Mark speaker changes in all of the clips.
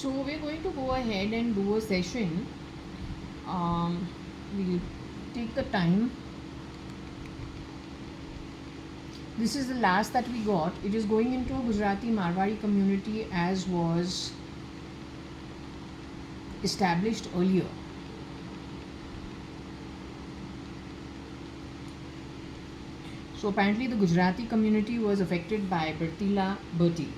Speaker 1: So we're going to go ahead and do a session. We'll take the time. This is the last that we got. It is going into a Gujarati Marwari community as was established earlier. So apparently the Gujarati community was affected by Bertila Berti.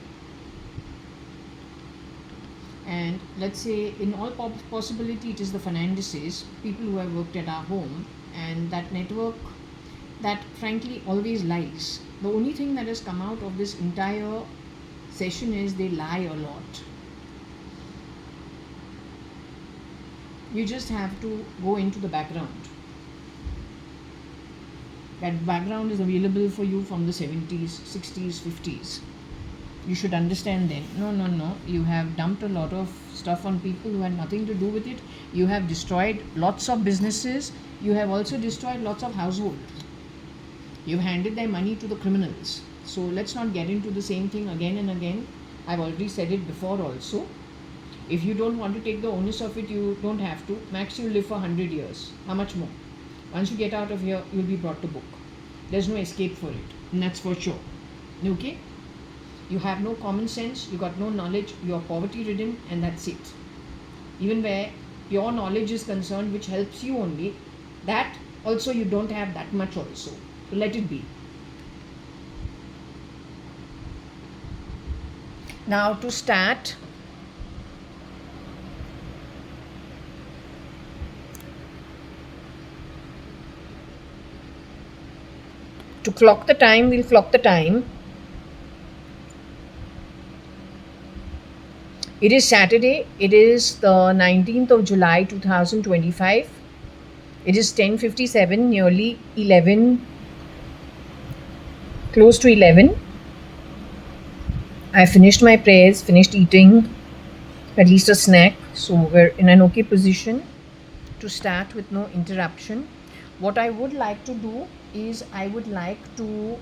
Speaker 1: And let's say in all possibility it is the Fernandeses, people who have worked at our home, and that network that frankly always lies. The only thing that has come out of this entire session is they lie a lot. You just have to go into the background. That background is available for you from the 70s, 60s, 50s. You should understand then. No. You have dumped a lot of stuff on people who had nothing to do with it. You have destroyed lots of businesses. You have also destroyed lots of households. You've handed their money to the criminals. So let's not get into the same thing again and again. I've already said it before also. If you don't want to take the onus of it, you don't have to. Max, you live for 100 years. How much more? Once you get out of here, you'll be brought to book. There's no escape for it. And that's for sure. Okay? You have no common sense, you got no knowledge, you are poverty ridden, and that's it. Even where your knowledge is concerned, which helps you only, that also you don't have that much also. So let it be. Now to start, to clock the time, we'll clock the time. It is Saturday. It is the 19th of July 2025. It is 10:57, nearly 11, close to 11. I finished my prayers, finished eating at least a snack. So we're in an okay position to start with no interruption. What I would like to do is I would like to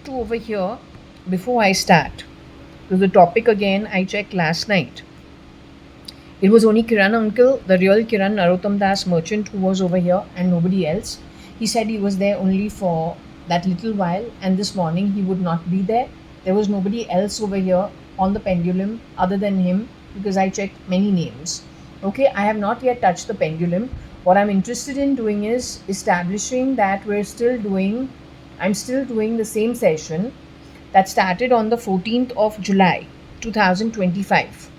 Speaker 1: over here, before I start, because the topic again I checked last night. It was only Kiran uncle, the real Kiran Narottam Das merchant, who was over here and nobody else. He said he was there only for that little while, and this morning he would not be there. There was nobody else over here on the pendulum other than him, because I checked many names. Okay, I have not yet touched the pendulum. What I'm interested in doing is establishing that I'm still doing the same session that started on the 14th of July 2025.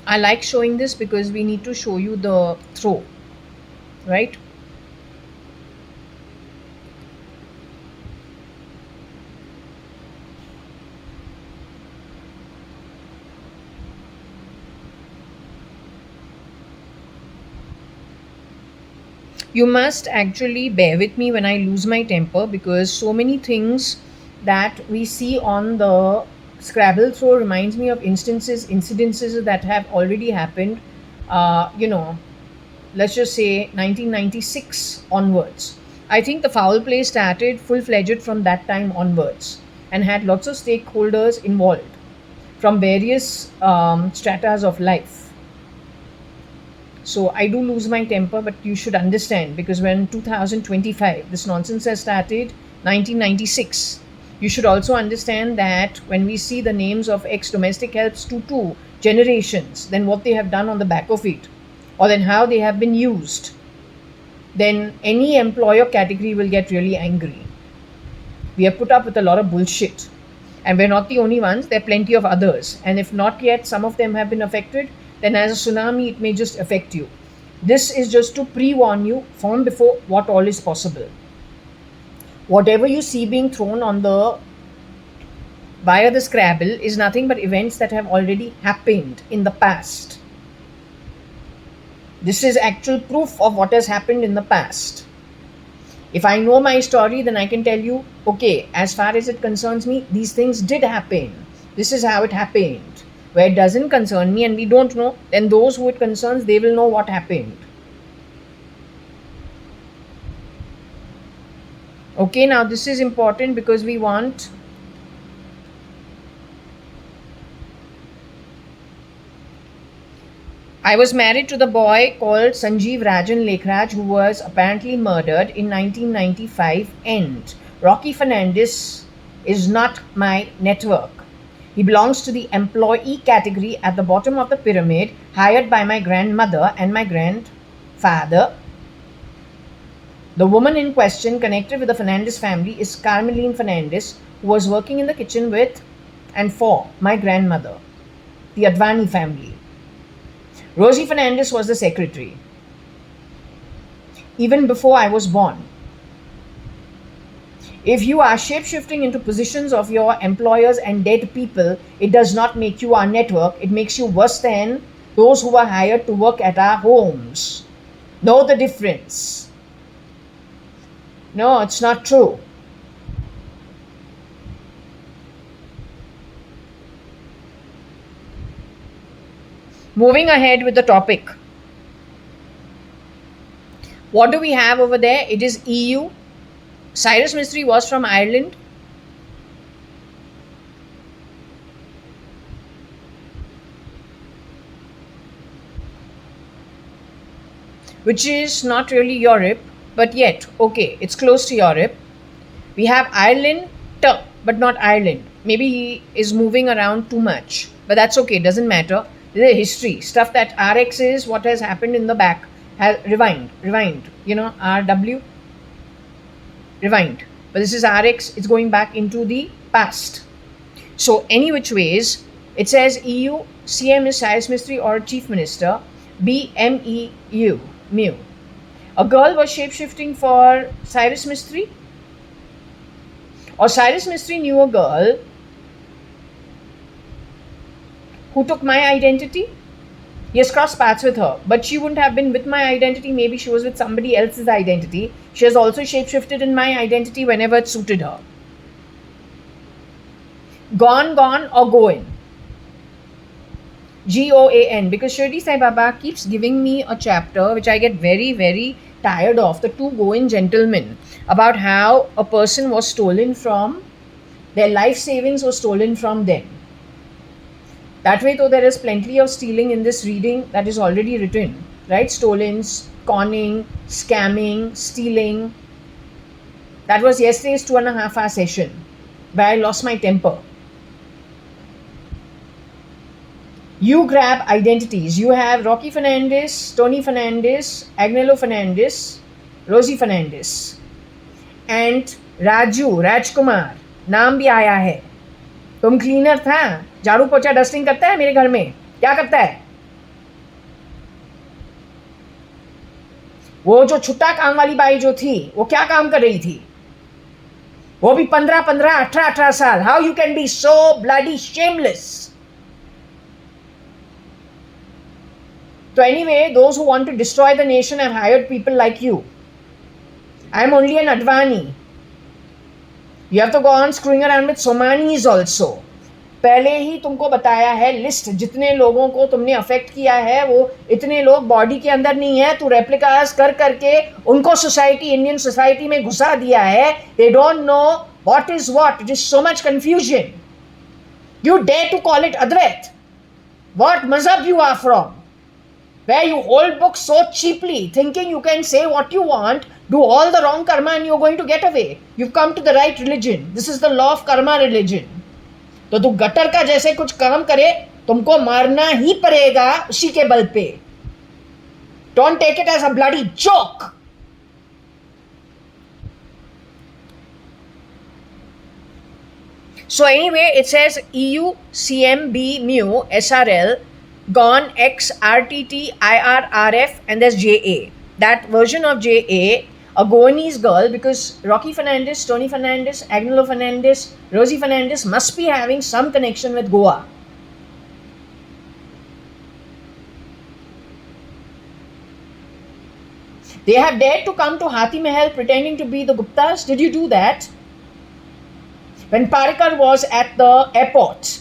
Speaker 1: I like showing this because we need to show you the throw, right? You must actually bear with me when I lose my temper, because so many things that we see on the Scrabble throw reminds me of incidences that have already happened. Let's just say 1996 onwards. I think the foul play started full-fledged from that time onwards and had lots of stakeholders involved from various stratas of life. So I do lose my temper, but you should understand, because when 2025, this nonsense has started, 1996, you should also understand that when we see the names of ex-domestic helps to 2 generations, then what they have done on the back of it, or then how they have been used, then any employer category will get really angry. We have put up with a lot of bullshit, and we're not the only ones. There are plenty of others, and if not yet some of them have been affected, then as a tsunami it may just affect you. This is just to pre-warn you from before what all is possible. Whatever you see being thrown on via the Scrabble is nothing but events that have already happened in the past. This is actual proof of what has happened in the past. If I know my story, then I can tell you, okay, as far as it concerns me, these things did happen. This is how it happened. Where it doesn't concern me and we don't know, then those who it concerns, they will know what happened. Okay, now this is important because we want I was married to the boy called Sanjeev Rajan Lekhraj, who was apparently murdered in 1995. End. Rocky Fernandez is not my network. He belongs to the employee category at the bottom of the pyramid, hired by my grandmother and my grandfather. The woman in question connected with the Fernandez family is Carmeline Fernandez, who was working in the kitchen with and for my grandmother, the Advani family. Rosie Fernandez was the secretary, even before I was born. If you are shape-shifting into positions of your employers and dead people, it does not make you our network. It makes you worse than those who are hired to work at our homes. Know the difference. No, it's not true. Moving ahead with the topic. What do we have over there? It is EU. Cyrus Mistry was from Ireland. Which is not really Europe, but yet, okay, it's close to Europe. We have Ireland, but not Ireland. Maybe he is moving around too much, but that's okay, doesn't matter. This is history. Stuff that RX is what has happened in the back. Rewind, RW, rewind. But this is RX, it's going back into the past. So, any which ways, it says EU, CM is Cyrus Mistry or Chief Minister, BMEU, Mew. A girl was shape-shifting for Cyrus Mistry? Or Cyrus Mistry knew a girl who took my identity? He has crossed paths with her, but she wouldn't have been with my identity. Maybe she was with somebody else's identity. She has also shapeshifted in my identity whenever it suited her. Gone or going? GOAN, because Shirdi Sai Baba keeps giving me a chapter which I get very, very tired of, the two Goan gentlemen, about how a person was stolen from, their life savings was stolen from them. That way, though, there is plenty of stealing in this reading that is already written, right? Stolen, conning, scamming, stealing. That was yesterday's 2.5 hour session where I lost my temper. You grab identities. You have Rocky Fernandez, Tony Fernandez, Agnello Fernandez, Rosie Fernandez. And Rajkumar, नाम भी आया है. तुम cleaner था, झाड़ू पोछा dusting करता है मेरे घर में, क्या करता है? वो जो छुट्टा काम वाली बाई जो थी, वो क्या काम कर रही थी? वो भी 15, 18 साल. How you can be so bloody shameless? So anyway, those who want to destroy the nation have hired people like you. I am only an Advani. You have to go on screwing around with Somanis also. पहले ही तुमको बताया है list, जितने लोगों को तुमने affect किया है वो इतने लोग बॉडी के अंदर नहीं है. तू रेप्लिकास कर करके उनको सोसाइटी, इंडियन सोसाइटी में घुसा दिया है. They don't know what is what. It is so much confusion. You dare to call it Advait? What mazhab you are from? Where you hold books so cheaply, thinking you can say what you want, do all the wrong karma and you're going to get away. You've come to the right religion. This is the law of karma religion. तो तू gutter का जैसे कुछ काम करे, तुमको मारना ही पड़ेगा उसी के बल पे. Don't take it as a bloody joke. So anyway, it says EU, CMB, MU, SRL, gone X, RTT, IRRF, and there's JA. That version of JA, a Goanese girl, because Rocky Fernandez, Tony Fernandez, Agnello Fernandez, Rosie Fernandez must be having some connection with Goa. They have dared to come to Hathi Mahal pretending to be the Guptas. Did you do that? When Parikar was at the airport.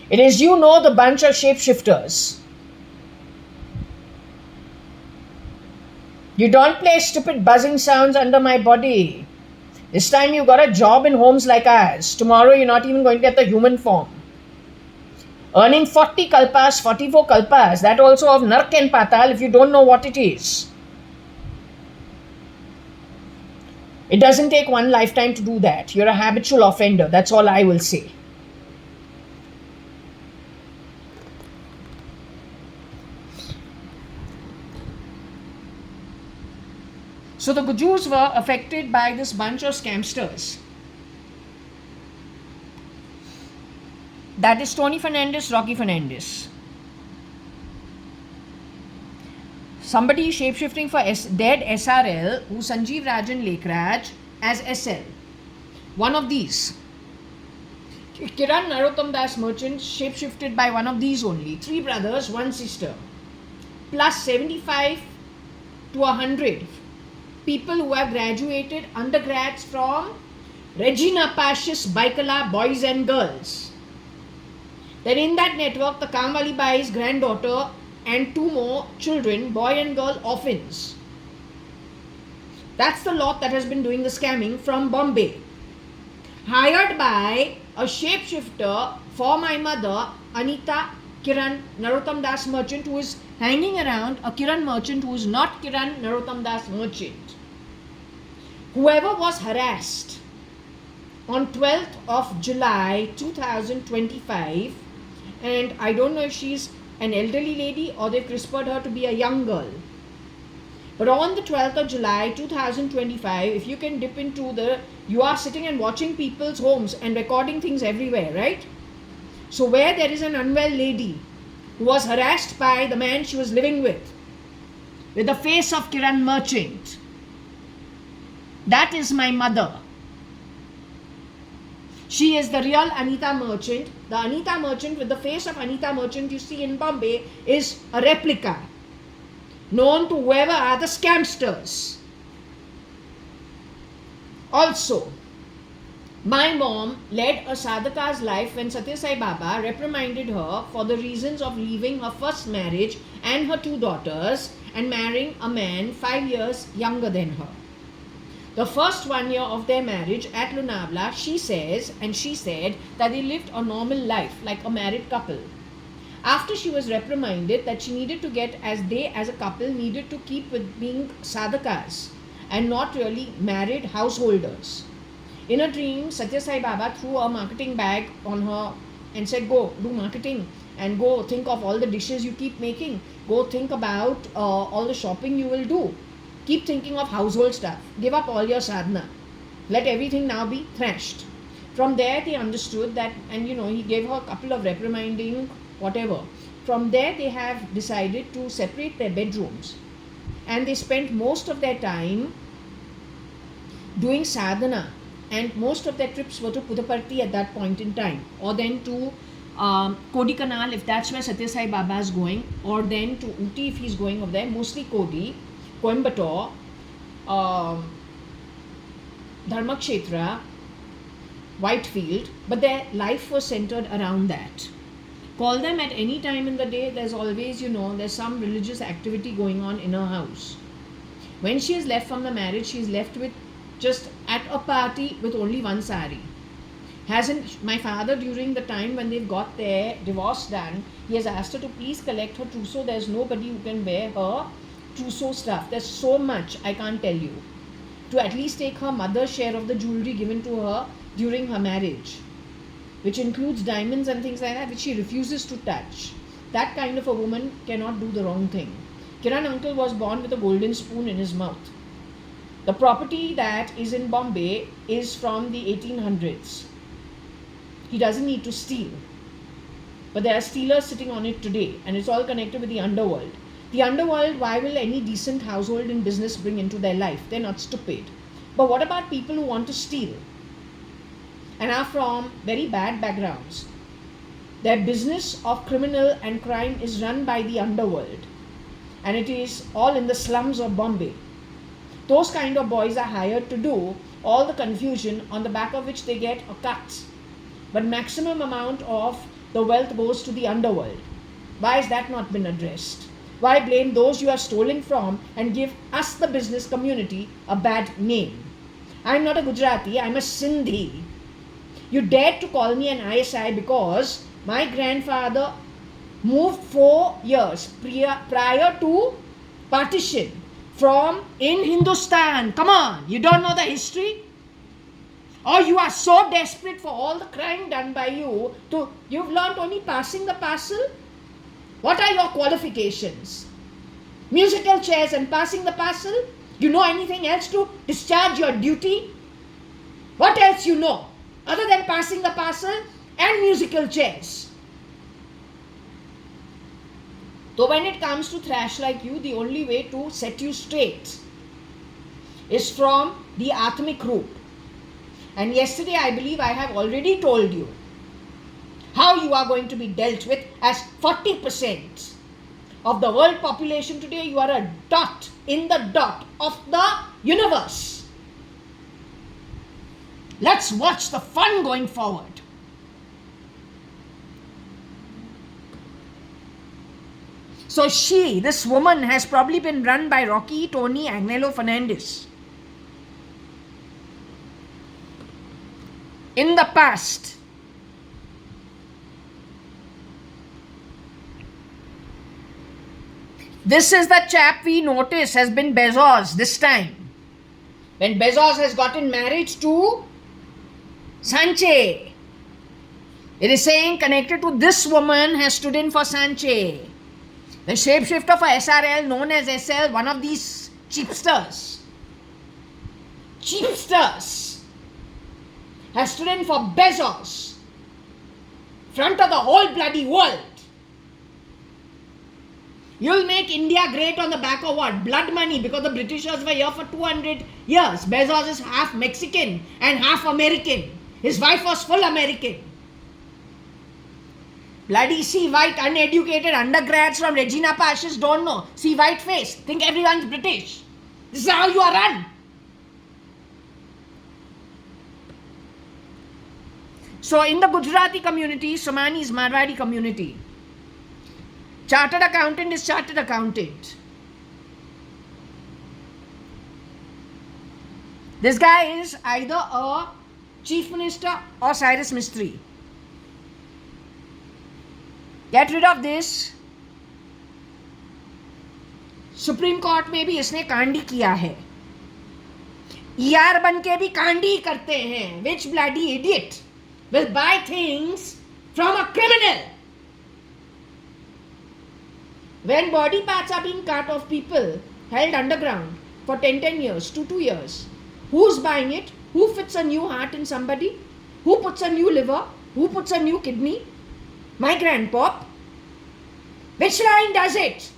Speaker 1: It is, you know, the bunch of shapeshifters. You don't play stupid buzzing sounds under my body. This time you got a job in homes like ours. Tomorrow you're not even going to get the human form. Earning 40 kalpas, 44 kalpas, that also of Nark and Patal if you don't know what it is. It doesn't take one lifetime to do that. You're a habitual offender. That's all I will say. So the Gujus were affected by this bunch of scamsters. That is Tony Fernandez, Rocky Fernandez. Somebody shapeshifting for dead SRL, who Sanjeev Rajan Lekraj as SL. One of these. Kiran Narottam Das Merchant shapeshifted by one of these only. 3 brothers, 1 sister. Plus 75 to 100 people who have graduated undergrads from Regina Pasch's Baikala Boys and Girls. Then in that network, the Kamwali Bai's granddaughter and 2 more children, boy and girl orphans. That's the lot that has been doing the scamming from Bombay. Hired by a shapeshifter for my mother, Anita Kiran Narottam Das Merchant, who is hanging around a Kiran merchant who is not Kiran Narottam Das Merchant. Whoever was harassed on 12th of July 2025, and I don't know if she's an elderly lady or they've CRISPR'd her to be a young girl. But on the 12th of July 2025, if you can dip into you are sitting and watching people's homes and recording things everywhere, right? So where there is an unwell lady who was harassed by the man she was living with the face of Kiran Merchant, that is my mother. She is the real Anita Merchant. The Anita Merchant with the face of Anita Merchant you see in Bombay is a replica known to whoever are the scamsters. Also, my mom led a sadhaka's life when Satya Sai Baba reprimanded her for the reasons of leaving her first marriage and her 2 daughters and marrying a man 5 years younger than her. The first 1 year of their marriage at Lonavala, she said that they lived a normal life like a married couple. After she was reprimanded that she needed to get, as a couple needed to keep with being sadhakas and not really married householders. In a dream, Satya Sai Baba threw a marketing bag on her and said, go do marketing and go think of all the dishes you keep making. Go think about all the shopping you will do. Keep thinking of household stuff. Give up all your sadhana. Let everything now be thrashed. From there they understood that, and he gave her a couple of reprimanding, whatever. From there they have decided to separate their bedrooms. And they spent most of their time doing sadhana. And most of their trips were to Puttaparthi at that point in time. Or then to Kodikanal if that's where Satya Sai Baba is going. Or then to Uti if he's going over there. Mostly Kodi. Coimbatore, Dharmakshetra, Whitefield, but their life was centered around that. Call them at any time in the day, there's always, there's some religious activity going on in her house. When she is left from the marriage, she is left with just at a party with only 1 sari. My father, during the time when they've got their divorce done, he has asked her to please collect her trousseau. There's nobody who can wear her trousseau stuff. There's so much, I can't tell you. To at least take her mother's share of the jewelry given to her during her marriage, which includes diamonds and things like that, which she refuses to touch. That kind of a woman cannot do the wrong thing. Kiran uncle was born with a golden spoon in his mouth. The property that is in Bombay is from the 1800s. He doesn't need to steal. But there are stealers sitting on it today, and it's all connected with the underworld. The underworld, why will any decent household and business bring into their life? They're not stupid. But what about people who want to steal and are from very bad backgrounds? Their business of criminal and crime is run by the underworld, and it is all in the slums of Bombay. Those kind of boys are hired to do all the confusion, on the back of which they get a cut. But maximum amount of the wealth goes to the underworld. Why has that not been addressed? Why blame those you have stolen from and give us, the business community, a bad name? I'm not a Gujarati, I'm a Sindhi. You dared to call me an ISI because my grandfather moved 4 years prior to partition from in Hindustan. Come on, you don't know the history? Or you are so desperate for all the crime done by you to you've learned only passing the parcel? What are your qualifications? Musical chairs and passing the parcel? You know anything else to discharge your duty? What else you know other than passing the parcel and musical chairs? So when it comes to thrash like you, the only way to set you straight is from the Atmic root. And yesterday I believe I have already told you how you are going to be dealt with as 40% of the world population today. You are a dot in the dot of the universe. Let's watch the fun going forward. So this woman has probably been run by Rocky Tony Agnello Fernandez. In the past, this is the chap we notice has been Bezos this time. When Bezos has gotten married to Sanche, it is saying connected to this woman has stood in for Sanche. The shapeshifter for SRL, known as SL, one of these cheapsters, has stood in for Bezos, front of the whole bloody world. You'll make India great on the back of what? Blood money, because the Britishers were here for 200 years. Bezos is half Mexican and half American. His wife was full American. Bloody see white uneducated undergrads from Regina Pacis don't know. See white face, think everyone's British. This is how you are run. So in the Gujarati community, Somani's Marwadi community, chartered accountant is chartered accountant. This guy is either a chief minister or Cyrus Mistry. Get rid of this. Supreme court में भी इसने कांडी किया है. ER बन के भी कांडी करते हैं. Which bloody idiot will buy things from a criminal? When body parts are being cut of people held underground for 10 years to 2 years, who's buying it? Who fits a new heart in somebody? Who puts a new liver? Who puts a new kidney? My grandpop. Which line does it?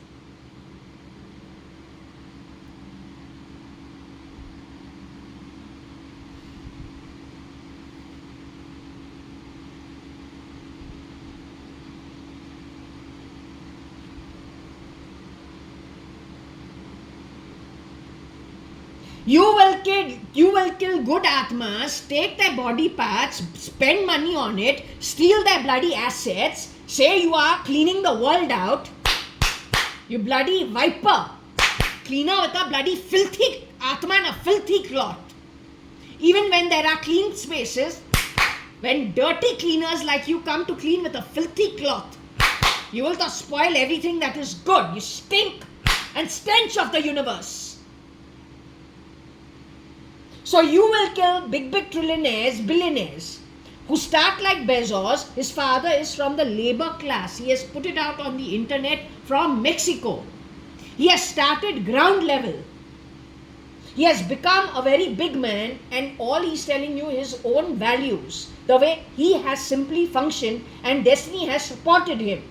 Speaker 1: You will kill good Atmas, take their body parts, spend money on it, steal their bloody assets, say you are cleaning the world out. You bloody viper. Cleaner with a bloody filthy Atma and a filthy cloth. Even when there are clean spaces, when dirty cleaners like you come to clean with a filthy cloth, you will thus spoil everything that is good. You stink and stench of the universe. So you will kill big trillionaires, billionaires who start like Bezos. His father is from the labor class. He has put it out on the internet from Mexico. He has started ground level. He has become a very big man, and all he's telling you his own values. The way he has simply functioned and destiny has supported him.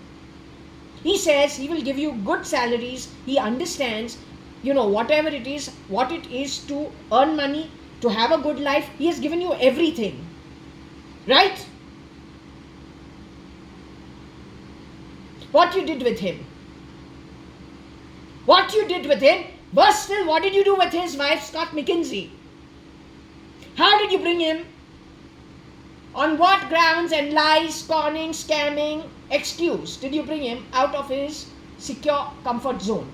Speaker 1: He says he will give you good salaries. He understands, whatever it is, what it is to earn money, to have a good life. He has given you everything. Right? What you did with him? Worse still, what did you do with his wife, Scott McKinsey? How did you bring him? On what grounds and lies, conning, scamming, excuse did you bring him out of his secure comfort zone.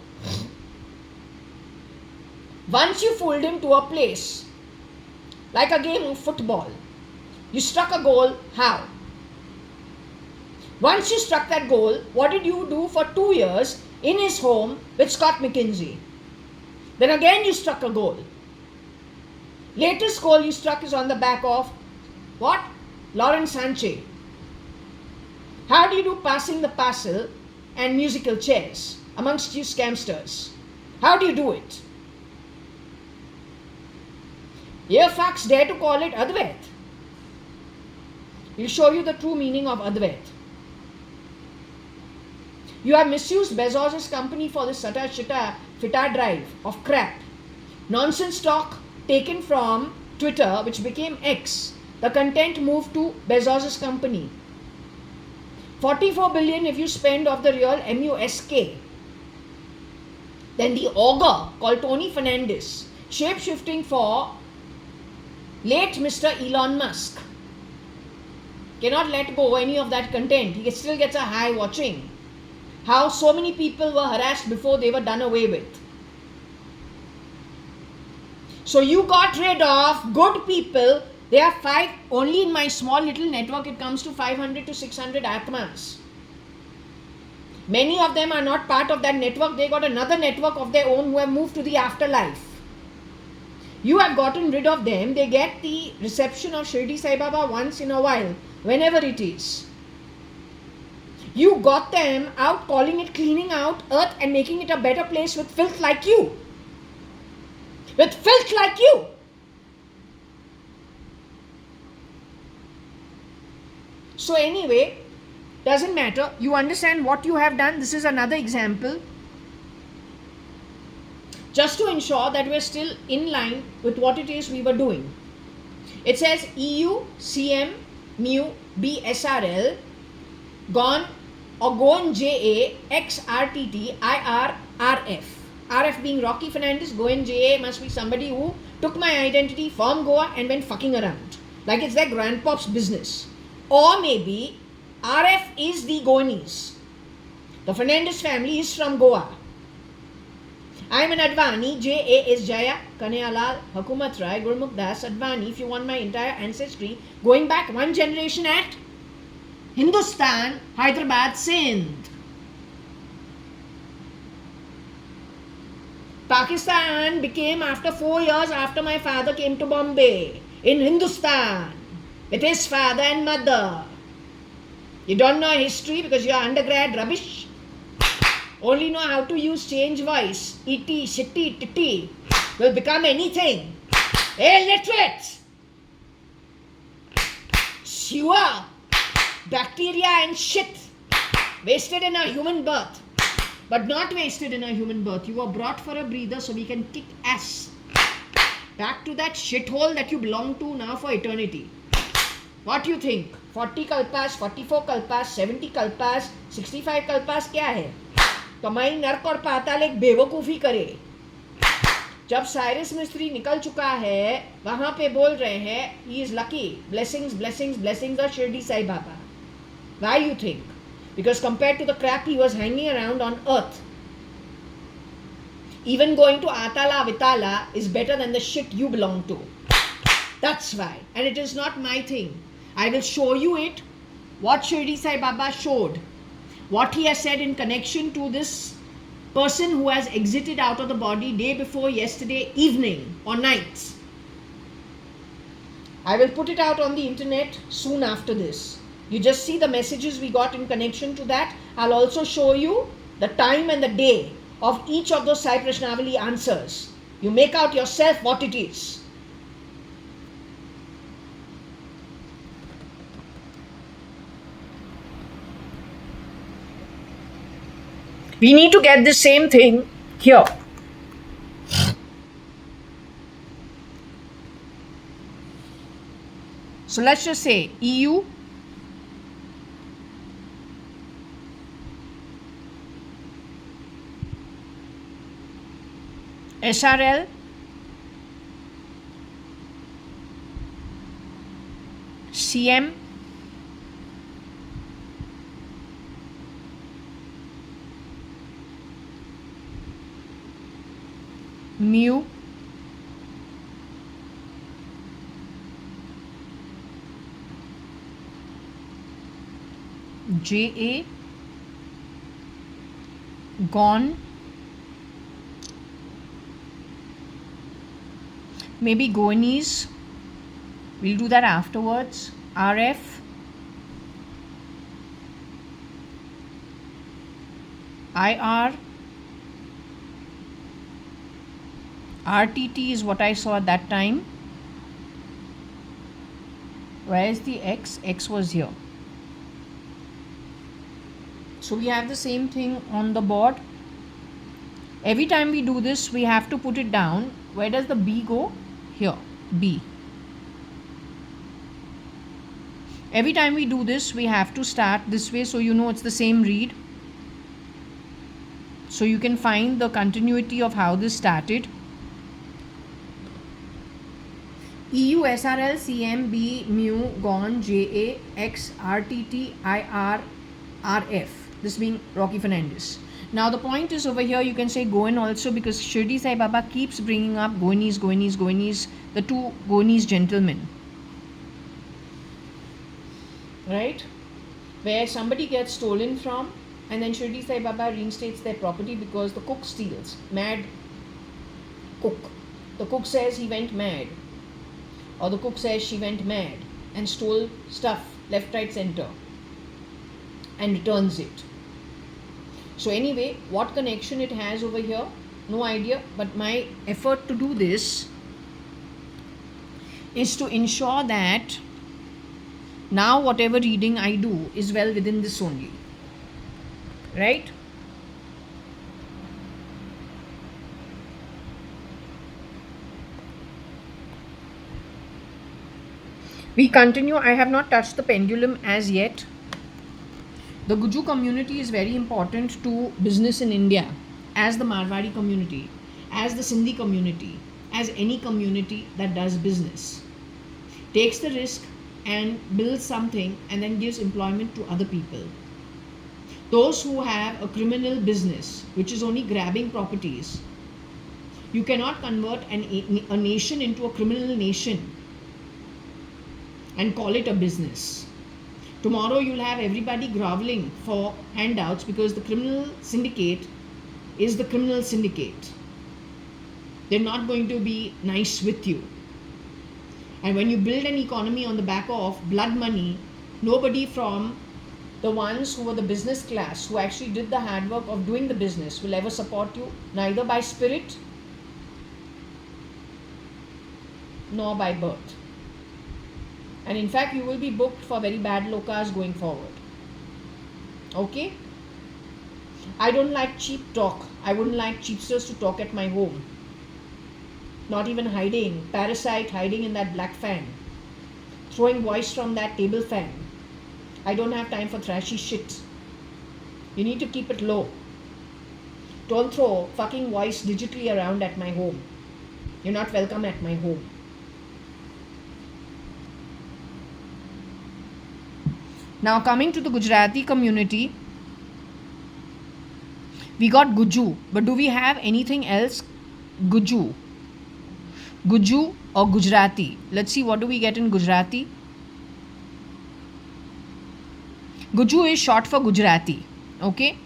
Speaker 1: Once you fooled him to a place, like a game of football, you struck a goal, how? Once you struck that goal, what did you do for 2 years in his home with Scott McKinsey? Then again you struck a goal. Latest goal you struck is on the back of what? Lawrence Sanchez. How do you do passing the parcel and musical chairs amongst you scamsters? How do you do it? Here facts dare to call it Advait. We'll show you the true meaning of Advait. You have misused Bezos' company for this sata shita fita drive of crap. Nonsense talk taken from Twitter, which became X. The content moved to Bezos' company. 44 billion if you spend of the real MUSK. Then the ogre called Tony Fernandez, shape-shifting for late Mr. Elon Musk. Cannot let go any of that content. He still gets a high watching. How so many people were harassed before they were done away with. So you got rid of good people. There are 5, only in my small little network it comes to 500 to 600 Atmas. Many of them are not part of that network. They got another network of their own who have moved to the afterlife. You have gotten rid of them. They get the reception of Shirdi Sai Baba once in a while, whenever it is. You got them out calling it cleaning out earth and making it a better place with filth like you. With filth like you. So anyway, doesn't matter. You understand what you have done. This is another example. Just to ensure that we're still in line with what it is we were doing. It says EU, CM, MU, BSRL, gone or gone JA, XRTT, IR, RF. RF being Rocky Fernandez, Goen JA must be somebody who took my identity from Goa and went fucking around. Like it's their grandpop's business. Or maybe RF is the Goanese. The Fernandez family is from Goa. I am an Advani, JA is Jaya, Kanayalal, Hakumat Rai, Gurmukh Das, Advani. If you want my entire ancestry, going back one generation at Hindustan, Hyderabad, Sindh. Pakistan became after 4 years after my father came to Bombay, in Hindustan, with his father and mother. You don't know history because you are undergrad rubbish. Only know how to use change voice. E.T., shitty, titty. Will become anything. Illiterate. Sewer. Bacteria and shit. Wasted in a human birth. But not wasted in a human birth. You were brought for a breather so we can kick ass. Back to that shithole that you belong to now for eternity. What do you think? 40 kalpas, 44 kalpas, 70 kalpas, 65 kalpas क्या है? कमाई नर्क और पाताल एक बेवकूफ़ी करे. जब Cyrus मिस्त्री निकल चुका है वहाँ पे बोल रहे हैं he is lucky, blessings, blessings, blessings of Shirdi Sai Baba. Why you think? Because compared to the crap he was hanging around on earth, even going to Atala Vitala is better than the shit you belong to. That's why. And it is not my thing. I will show you it, what Shirdi Sai Baba showed. What he has said in connection to this person who has exited out of the body day before yesterday evening or night. I will put it out on the internet soon after this. You just see the messages we got in connection to that. I'll also show you the time and the day of each of those Sai Prashnavali answers. You make out yourself what it is. We need to get the same thing here. So let's just say EU, SRL, CM, mu JA gone, maybe Goanese, we'll do that afterwards, RF, IR, RTT is what I saw at that time. Where is the X? X was here. So we have the same thing on the board. Every time we do this, we have to put it down. Where does the B go? Here, B. Every time we do this, we have to start this way, so you know it's the same read. So you can find the continuity of how this started. EU, SRL, CM, B, mu, GON, JA, X, RTT, IR, RF. This being Rocky Fernandez. Now the point is over here, you can say Goan also, because Shirdi Sai Baba keeps bringing up Goanese, Goanese, Goanese, the two Goanese gentlemen. Right? Where somebody gets stolen from, and then Shirdi Sai Baba reinstates their property because the cook steals. Mad cook. The cook says he went mad. Or the cook says she went mad and stole stuff left, right, center and returns it. So anyway, what connection it has over here, no idea, but my effort to do this is to ensure that now whatever reading I do is well within this only, right? We continue. I have not touched the pendulum as yet. The Guju community is very important to business in India, as the Marwari community, as the Sindhi community, as any community that does business. Takes the risk and builds something and then gives employment to other people. Those who have a criminal business, which is only grabbing properties, you cannot convert a nation into a criminal nation and call it a business. Tomorrow you'll have everybody groveling for handouts because the criminal syndicate is the criminal syndicate. They're not going to be nice with you. And when you build an economy on the back of blood money, nobody from the ones who were the business class, who actually did the hard work of doing the business, will ever support you, neither by spirit nor by birth. And in fact, you will be booked for very bad lokas going forward. Okay? I don't like cheap talk. I wouldn't like cheapsters to talk at my home. Not even hiding, parasite hiding in that black fan, throwing voice from that table fan. I don't have time for trashy shit. You need to keep it low. Don't throw fucking voice digitally around at my home. You're not welcome at my home. Now coming to the Gujarati community, we got Guju, but do we have anything else? Guju. Guju or Gujarati? Let's see, what do we get in Gujarati? Guju is short for Gujarati. Okay.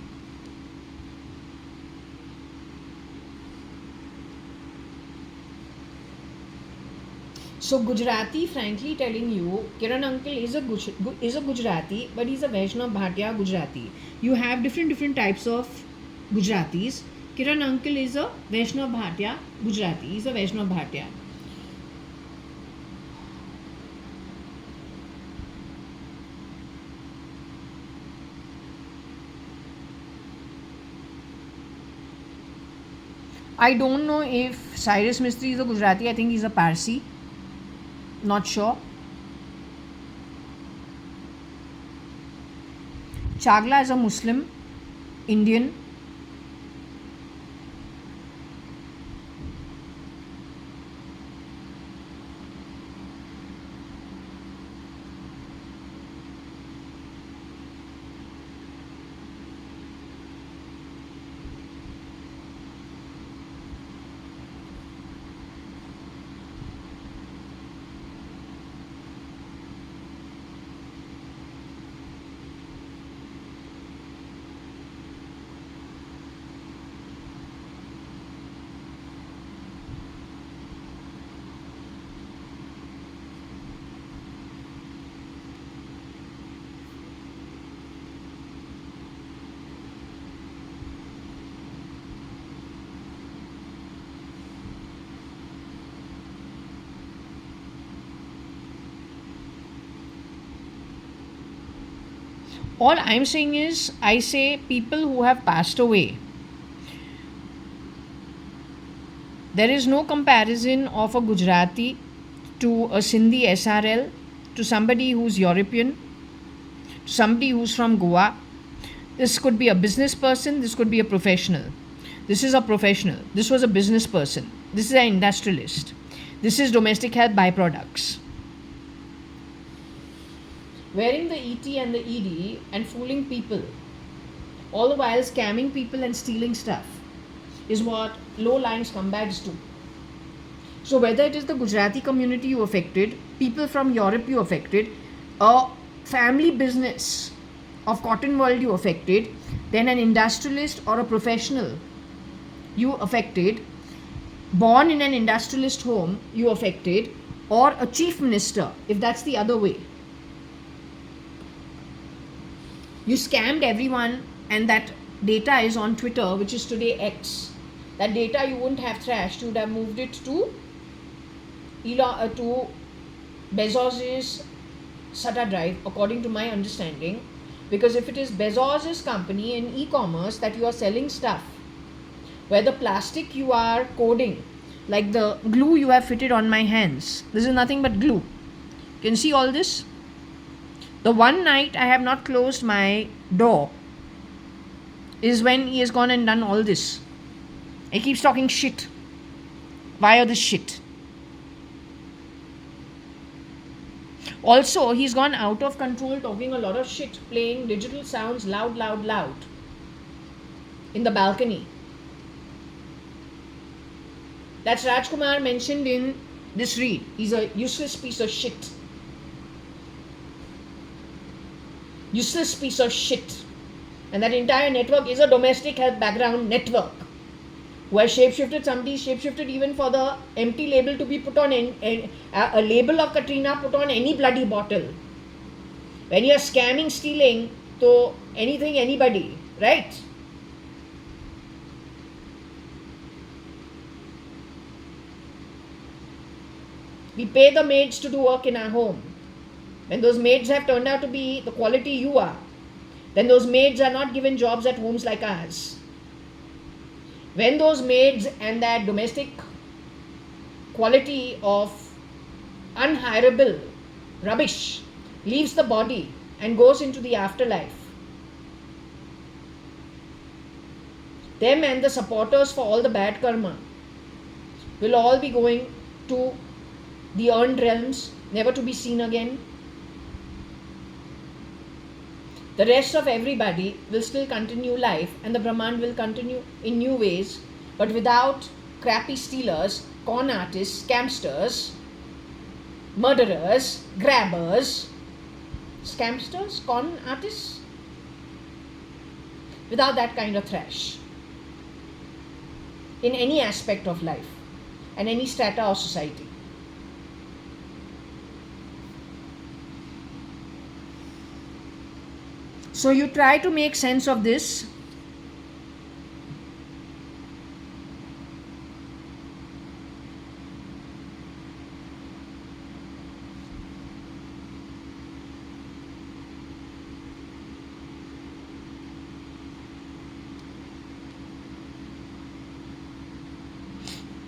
Speaker 1: So Gujarati, frankly telling you, Kiran uncle is a Gujarati, but he's a Vaishnav Bhatia Gujarati. You have different types of Gujaratis. Kiran uncle is a Vaishnav Bhatia Gujarati. He's a Vaishnav Bhatia. I don't know if Cyrus Mistry is a Gujarati. I think he's a Parsi. Not sure. Chagla is a Muslim, Indian. All I'm saying is, I say people who have passed away. There is no comparison of a Gujarati to a Sindhi SRL, to somebody who's European, to somebody who's from Goa. This could be a business person, this could be a professional. This is a professional. This was a business person. This is an industrialist. This is domestic health byproducts. Wearing the ET and the ED and fooling people, all the while scamming people and stealing stuff, is what low-lying scumbags do. So whether it is the Gujarati community you affected, people from Europe you affected, a family business of cotton world you affected, then an industrialist or a professional you affected, born in an industrialist home you affected, or a chief minister, if that's the other way. You scammed everyone, and that data is on Twitter, which is today X. That data you wouldn't have trashed, you would have moved it to Bezos's SATA drive, according to my understanding. Because if it is Bezos's company in e-commerce that you are selling stuff, where the plastic you are coding, like the glue you have fitted on my hands, this is nothing but glue. Can you see all this? The one night I have not closed my door is when he has gone and done all this. He keeps talking shit. Why are this shit? Also, he's gone out of control talking a lot of shit, playing digital sounds loud in the balcony. That's Rajkumar mentioned in this read. He's a useless piece of shit. Useless piece of shit. And that entire network is a domestic health background network. Who has shapeshifted, somebody shapeshifted even for the empty label to be put on a label of Katrina put on any bloody bottle. When you are scamming, stealing, so anything, anybody, right? We pay the maids to do work in our home. When those maids have turned out to be the quality you are, then those maids are not given jobs at homes like ours. When those maids and that domestic quality of unhireable rubbish leaves the body and goes into the afterlife, them and the supporters for all the bad karma will all be going to the earned realms, never to be seen again. The rest of everybody will still continue life, and the Brahman will continue in new ways, but without crappy stealers, con artists, scamsters, murderers, grabbers. Scamsters, con artists? Without that kind of trash. In any aspect of life and any strata of society. So you try to make sense of this.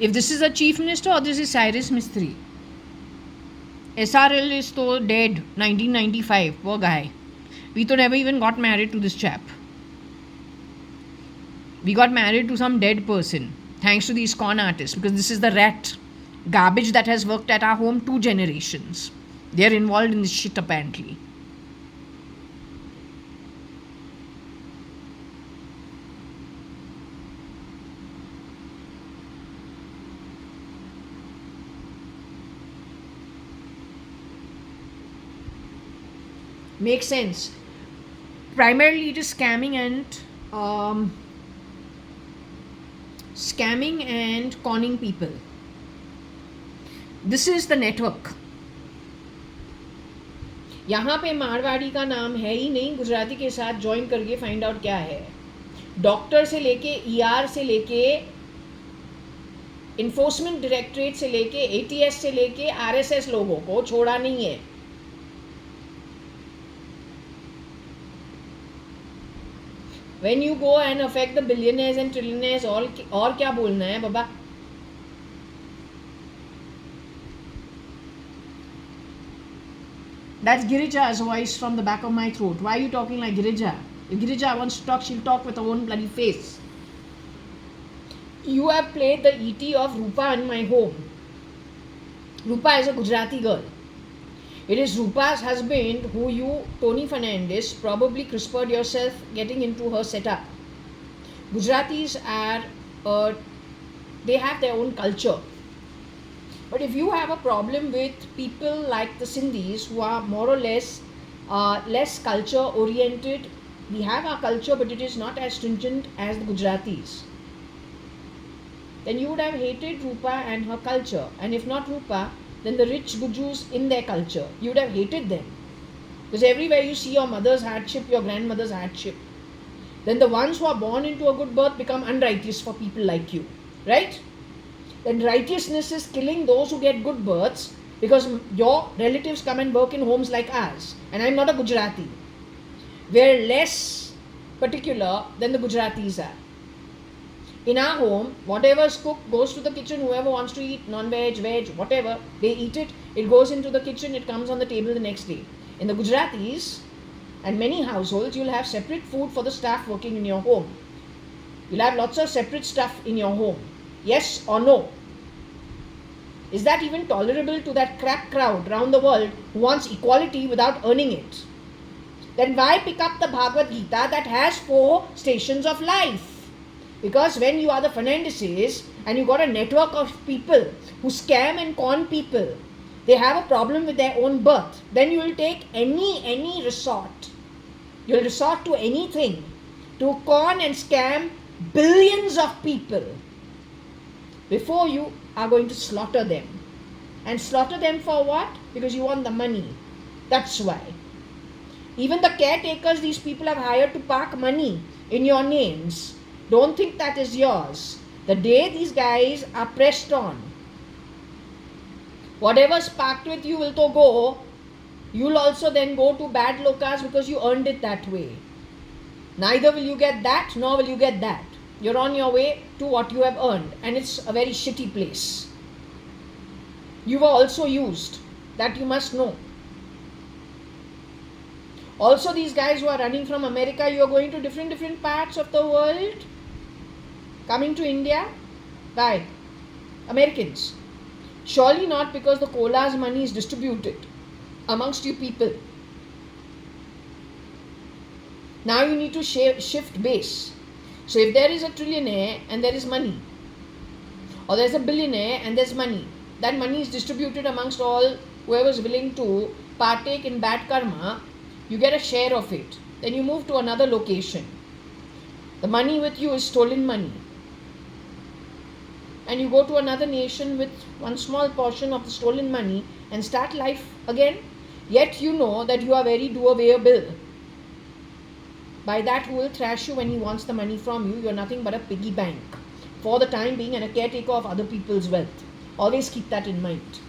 Speaker 1: If this is a chief minister or this is Cyrus Mistry. SRL is so dead, 1995, poor guy. We never even got married to this chap. We got married to some dead person, thanks to these con artists, because this is the rat garbage that has worked at our home 2 generations. They are involved in this shit apparently. Makes sense. Primarily it is scamming and conning people. This is the network. यहाँ पे मारवाड़ी का नाम है ही नहीं, गुजराती के साथ join करके find out क्या है. डॉक्टर से लेके ER से लेके इन्फोर्समेंट डायरेक्टरेट से लेके ATS से लेके RSS लोगों को छोड़ा नहीं है. When you go and affect the billionaires and trillionaires, all और क्या बोलना है बाबा? That's Girija's voice from the back of my throat. Why are you talking like Girija? If Girija wants to talk, she'll talk with her own bloody face. You have played the ET of Rupa in my home. Rupa is a Gujarati girl. It is Rupa's husband who you, Tony Fernandez, probably CRISPR'd yourself getting into her setup. Gujaratis are, they have their own culture. But if you have a problem with people like the Sindhis who are more or less culture oriented, we have our culture but it is not as stringent as the Gujaratis, then you would have hated Rupa and her culture. And if not Rupa, then the rich Gujus in their culture, you would have hated them. Because everywhere you see your mother's hardship, your grandmother's hardship, then the ones who are born into a good birth become unrighteous for people like you, right? Then righteousness is killing those who get good births, because your relatives come and work in homes like ours. And I'm not a Gujarati. We're less particular than the Gujaratis are. In our home, whatever is cooked goes to the kitchen. Whoever wants to eat non-veg, veg, whatever, they eat it. It goes into the kitchen. It comes on the table the next day. In the Gujaratis and many households, you'll have separate food for the staff working in your home. You'll have lots of separate stuff in your home. Yes or no? Is that even tolerable to that crack crowd around the world who wants equality without earning it? Then why pick up the Bhagavad Gita that has 4 stations of life? Because when you are the Fernandezes and you got a network of people who scam and con people, they have a problem with their own birth, then you will take any resort. You will resort to anything to con and scam billions of people before you are going to slaughter them. And slaughter them for what? Because you want the money. That's why. Even the caretakers these people have hired to park money in your names, don't think that is yours. The day these guys are pressed on, whatever's parked with you will to go. You'll also then go to bad lokas because you earned it that way. Neither will you get that, nor will you get that. You're on your way to what you have earned, and it's a very shitty place. You were also used. That you must know. Also, these guys who are running from America, you are going to different parts of the world, coming to India. Why? Americans. Surely not because the Cola's money is distributed amongst you people. Now you need to shift base. So if there is a trillionaire and there is money, or there's a billionaire and there's money, that money is distributed amongst all whoever is willing to partake in bad karma. You get a share of it. Then you move to another location. The money with you is stolen money. And you go to another nation with one small portion of the stolen money and start life again. Yet you know that you are very doable. By that, who will thrash you when he wants the money from you? You're nothing but a piggy bank for the time being and a caretaker of other people's wealth. Always keep that in mind.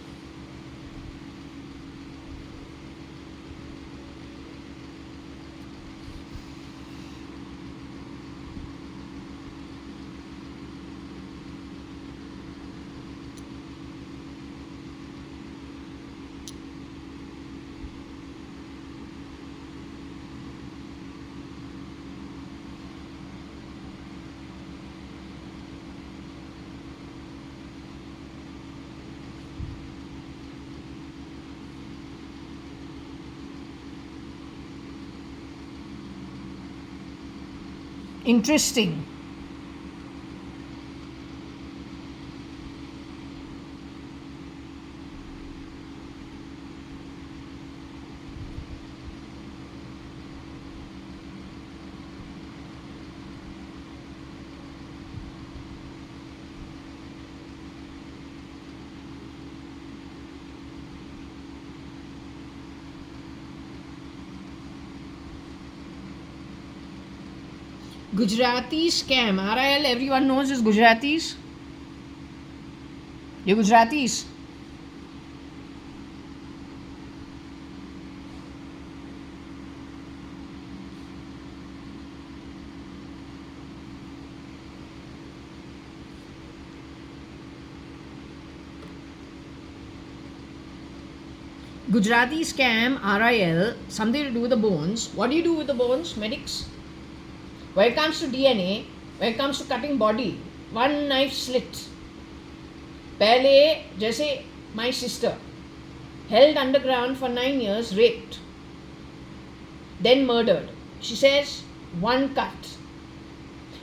Speaker 1: Interesting. Gujarati scam. RIL, everyone knows is Gujaratis. You Gujaratis. Gujarati scam, RIL, something to do with the bones. What do you do with the bones, medics? When it comes to DNA, when it comes to cutting body, one knife slit. Pehle, jaise my sister, held underground for 9 years, raped, then murdered. She says, one cut.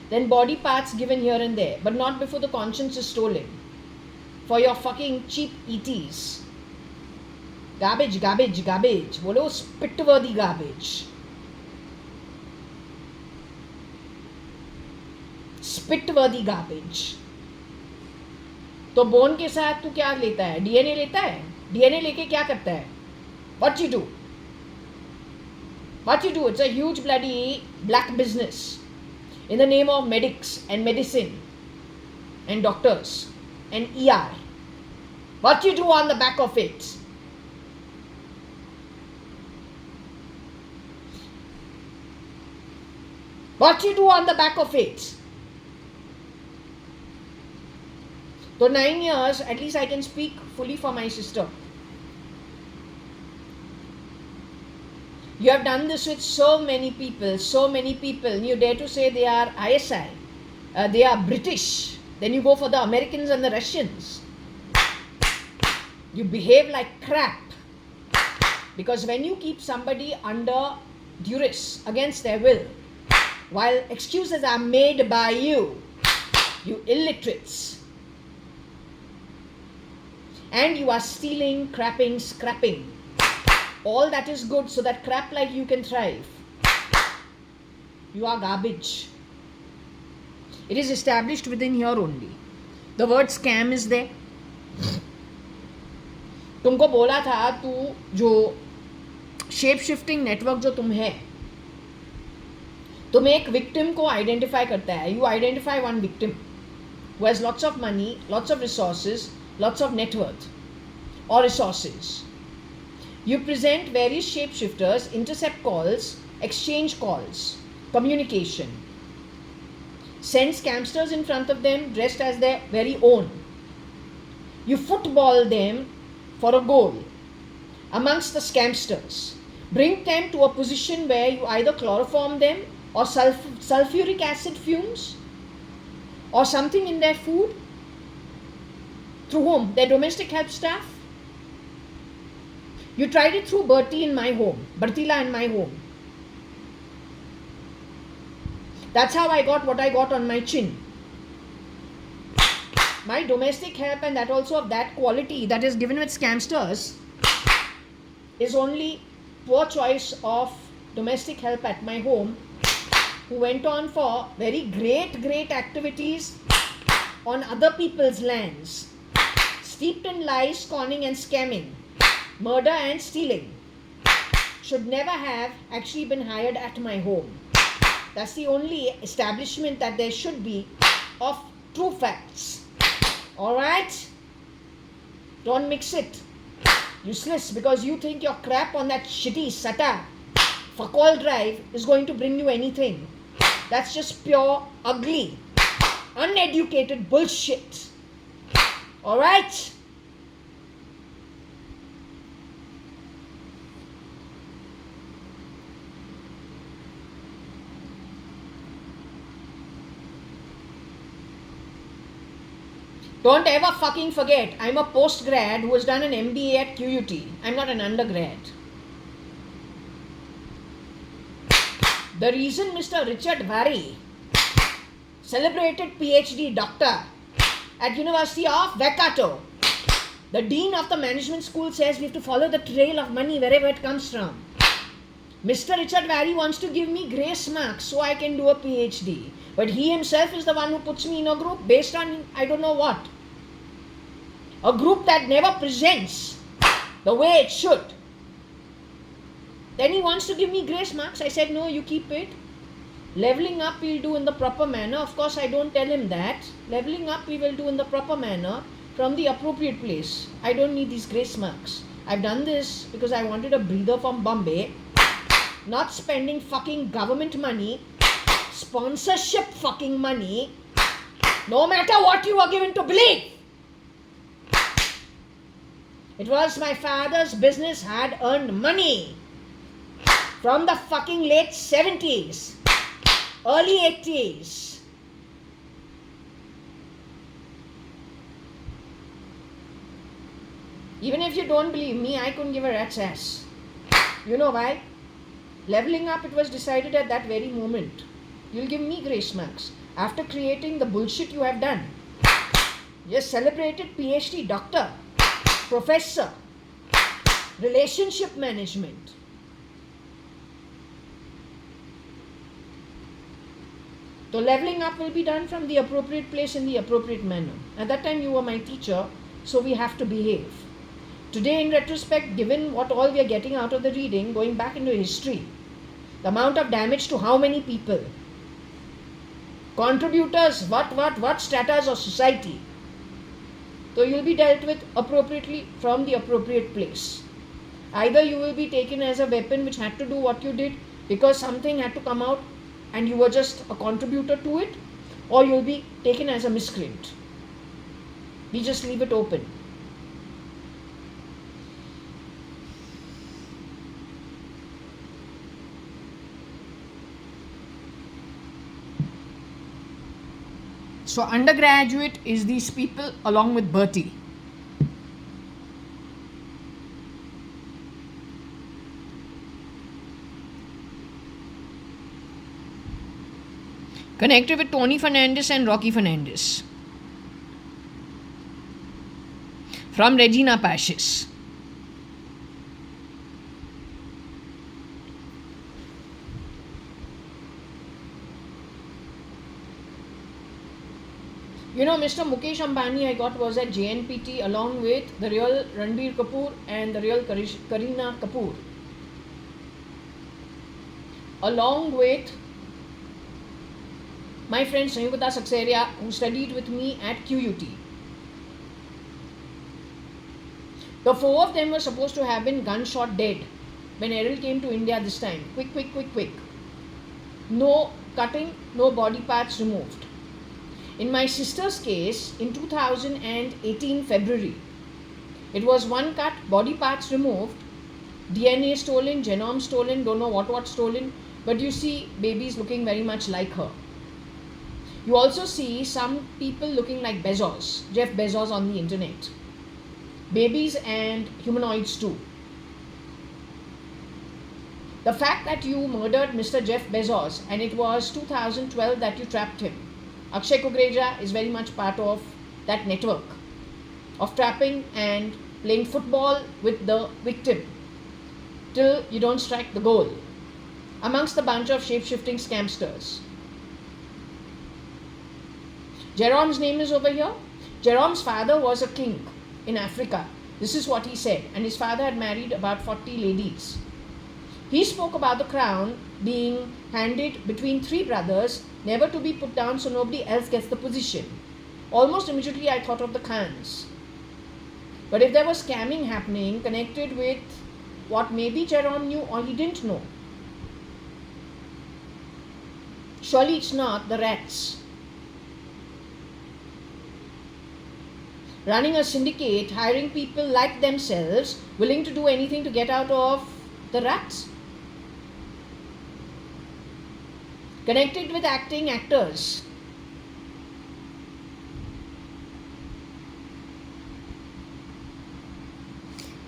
Speaker 1: Then body parts given here and there, but not before the conscience is stolen. For your fucking cheap ETs. Garbage, garbage, garbage. Bolo spit-worthy garbage. Spit-worthy garbage. तो bone के साथ तू क्या लेता है? DNA लेता है? DNA लेके क्या करता है? What you do? What you do? It's a huge bloody black business in the name of medics and medicine and doctors and ER. What you do on the back of it? What you do on the back of it? So 9 years, at least I can speak fully for my sister. You have done this with so many people, so many people. You dare to say they are ISI, they are British. Then you go for the Americans and the Russians. You behave like crap. Because when you keep somebody under duress, against their will, while excuses are made by you, you illiterates, and you are stealing, crapping, scrapping all that is good so that crap like you can thrive, you are garbage. It is established within here only. The word scam is there. तुमको बोला था तू जो shape shifting network जो तुम है, तुम एक विक्टिम को आइडेंटिफाई करता है. You identify one victim who has lots of money, lots of resources, lots of net worth or resources. You present various shapeshifters, intercept calls, exchange calls, communication. Send scamsters in front of them dressed as their very own. You football them for a goal amongst the scamsters. Bring them to a position where you either chloroform them or sulfuric acid fumes or something in their food. Through whom? Their domestic help staff. You tried it through Bertie in my home, Bertila in my home. That's how I got what I got on my chin. My domestic help, and that also of that quality that is given with scamsters, is only poor choice of domestic help at my home who went on for very great activities on other people's lands, steeped in lies, conning and scamming, murder and stealing, should never have actually been hired at my home. That's the only establishment that there should be of true facts. Alright? Don't mix it. Useless, because you think your crap on that shitty SATA fuck all drive is going to bring you anything. That's just pure, ugly, uneducated bullshit. Alright? Don't ever fucking forget, I'm a post-grad who has done an MBA at QUT. I'm not an undergrad. The reason Mr. Richard Varry, celebrated PhD doctor at University of Waikato, the dean of the management school, says we have to follow the trail of money wherever it comes from. Mr. Richard Varry wants to give me grace marks so I can do a PhD. But he himself is the one who puts me in a group based on I don't know what. A group that never presents the way it should. Then he wants to give me grace marks. I said, no, you keep it. Leveling up we'll do in the proper manner. Of course, I don't tell him that. Leveling up we will do in the proper manner from the appropriate place. I don't need these grace marks. I've done this because I wanted a breather from Bombay. Not spending fucking government money, sponsorship fucking money, no matter what you are given to believe. It was my father's business, had earned money from the fucking late 70s, early 80s. Even if you don't believe me, I couldn't give a rat's ass. You know why? Leveling up, it was decided at that very moment. You'll give me grace marks after creating the bullshit you have done. Just celebrated PhD, doctor, professor, relationship management. So leveling up will be done from the appropriate place in the appropriate manner. At that time you were my teacher, so we have to behave. Today, in retrospect, given what all we are getting out of the reading, going back into history, the amount of damage to how many people, contributors, what stratas of society. So you'll be dealt with appropriately from the appropriate place. Either you will be taken as a weapon which had to do what you did because something had to come out and you were just a contributor to it, or you'll be taken as a miscreant. We just leave it open. So undergraduate is these people along with Bertie. Connected with Tony Fernandez and Rocky Fernandez. From Regina Pacis. You know, Mr. Mukesh Ambani I got was at JNPT along with the real Ranbir Kapoor and the real Kareena Kapoor. Along with my friend Sanyukta Saxena, who studied with me at QUT. The four of them were supposed to have been gunshot dead when Errol came to India this time. Quick. No cutting, no body parts removed. In my sister's case, in 2018 February, it was one cut, body parts removed, DNA stolen, genome stolen, don't know what stolen, but you see babies looking very much like her. You also see some people looking like Bezos, Jeff Bezos on the internet. Babies and humanoids too. The fact that you murdered Mr. Jeff Bezos and it was 2012 that you trapped him. Akshay Kugreja is very much part of that network of trapping and playing football with the victim till you don't strike the goal amongst a bunch of shape-shifting scamsters. Jerome's name is over here. Jerome's father was a king in Africa. This is what he said, and his father had married about 40 ladies. He spoke about the crown being handed between three brothers, never to be put down so nobody else gets the position. Almost immediately I thought of the Khans. But if there was scamming happening connected with what maybe Jerome knew or he didn't know, surely it's not the rats. Running a syndicate, hiring people like themselves, willing to do anything to get out of the rats. Connected with acting actors.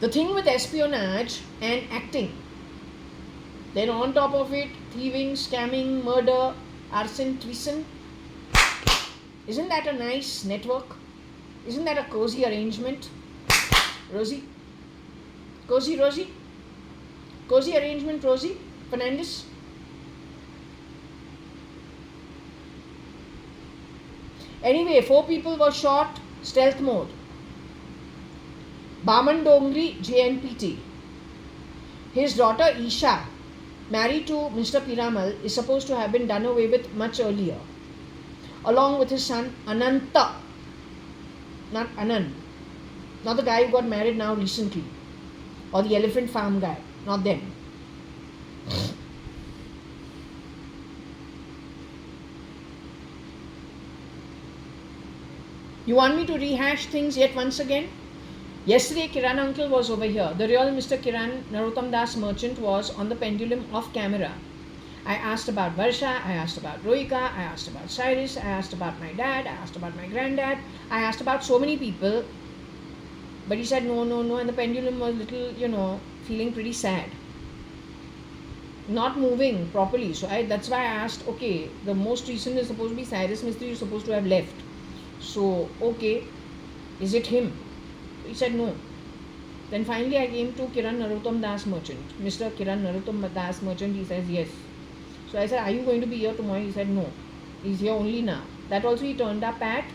Speaker 1: The thing with espionage and acting. Then on top of it, thieving, scamming, murder, arson, treason. Isn't that a nice network? Isn't that a cozy arrangement? Rosie? Cozy Rosie? Cozy arrangement, Rosie Fernandez? Anyway, 4 people were shot, stealth mode. Baman Dongri, JNPT. His daughter Isha, married to Mr. Piramal, is supposed to have been done away with much earlier, along with his son Ananta. Not Anand. Not the guy who got married now recently, or the elephant farm guy. Not them. You want me to rehash things yet once again? Yesterday, Kiran uncle was over here. The real Mr. Kiran Narottam Das merchant was on the pendulum off camera. I asked about Varsha, I asked about Rohika, I asked about Cyrus, I asked about my dad, I asked about my granddad, I asked about so many people. But he said no, no, no, and the pendulum was little, feeling pretty sad. Not moving properly. So that's why I asked, okay, the most recent is supposed to be Cyrus Mistry, is supposed to have left. So, okay, is it him? He said no. Then finally I came to Kiran Narottam Das merchant. Mr. Kiran Narottam Das merchant, he says yes. So I said, are you going to be here tomorrow? He said no. He's here only now. That also he turned up at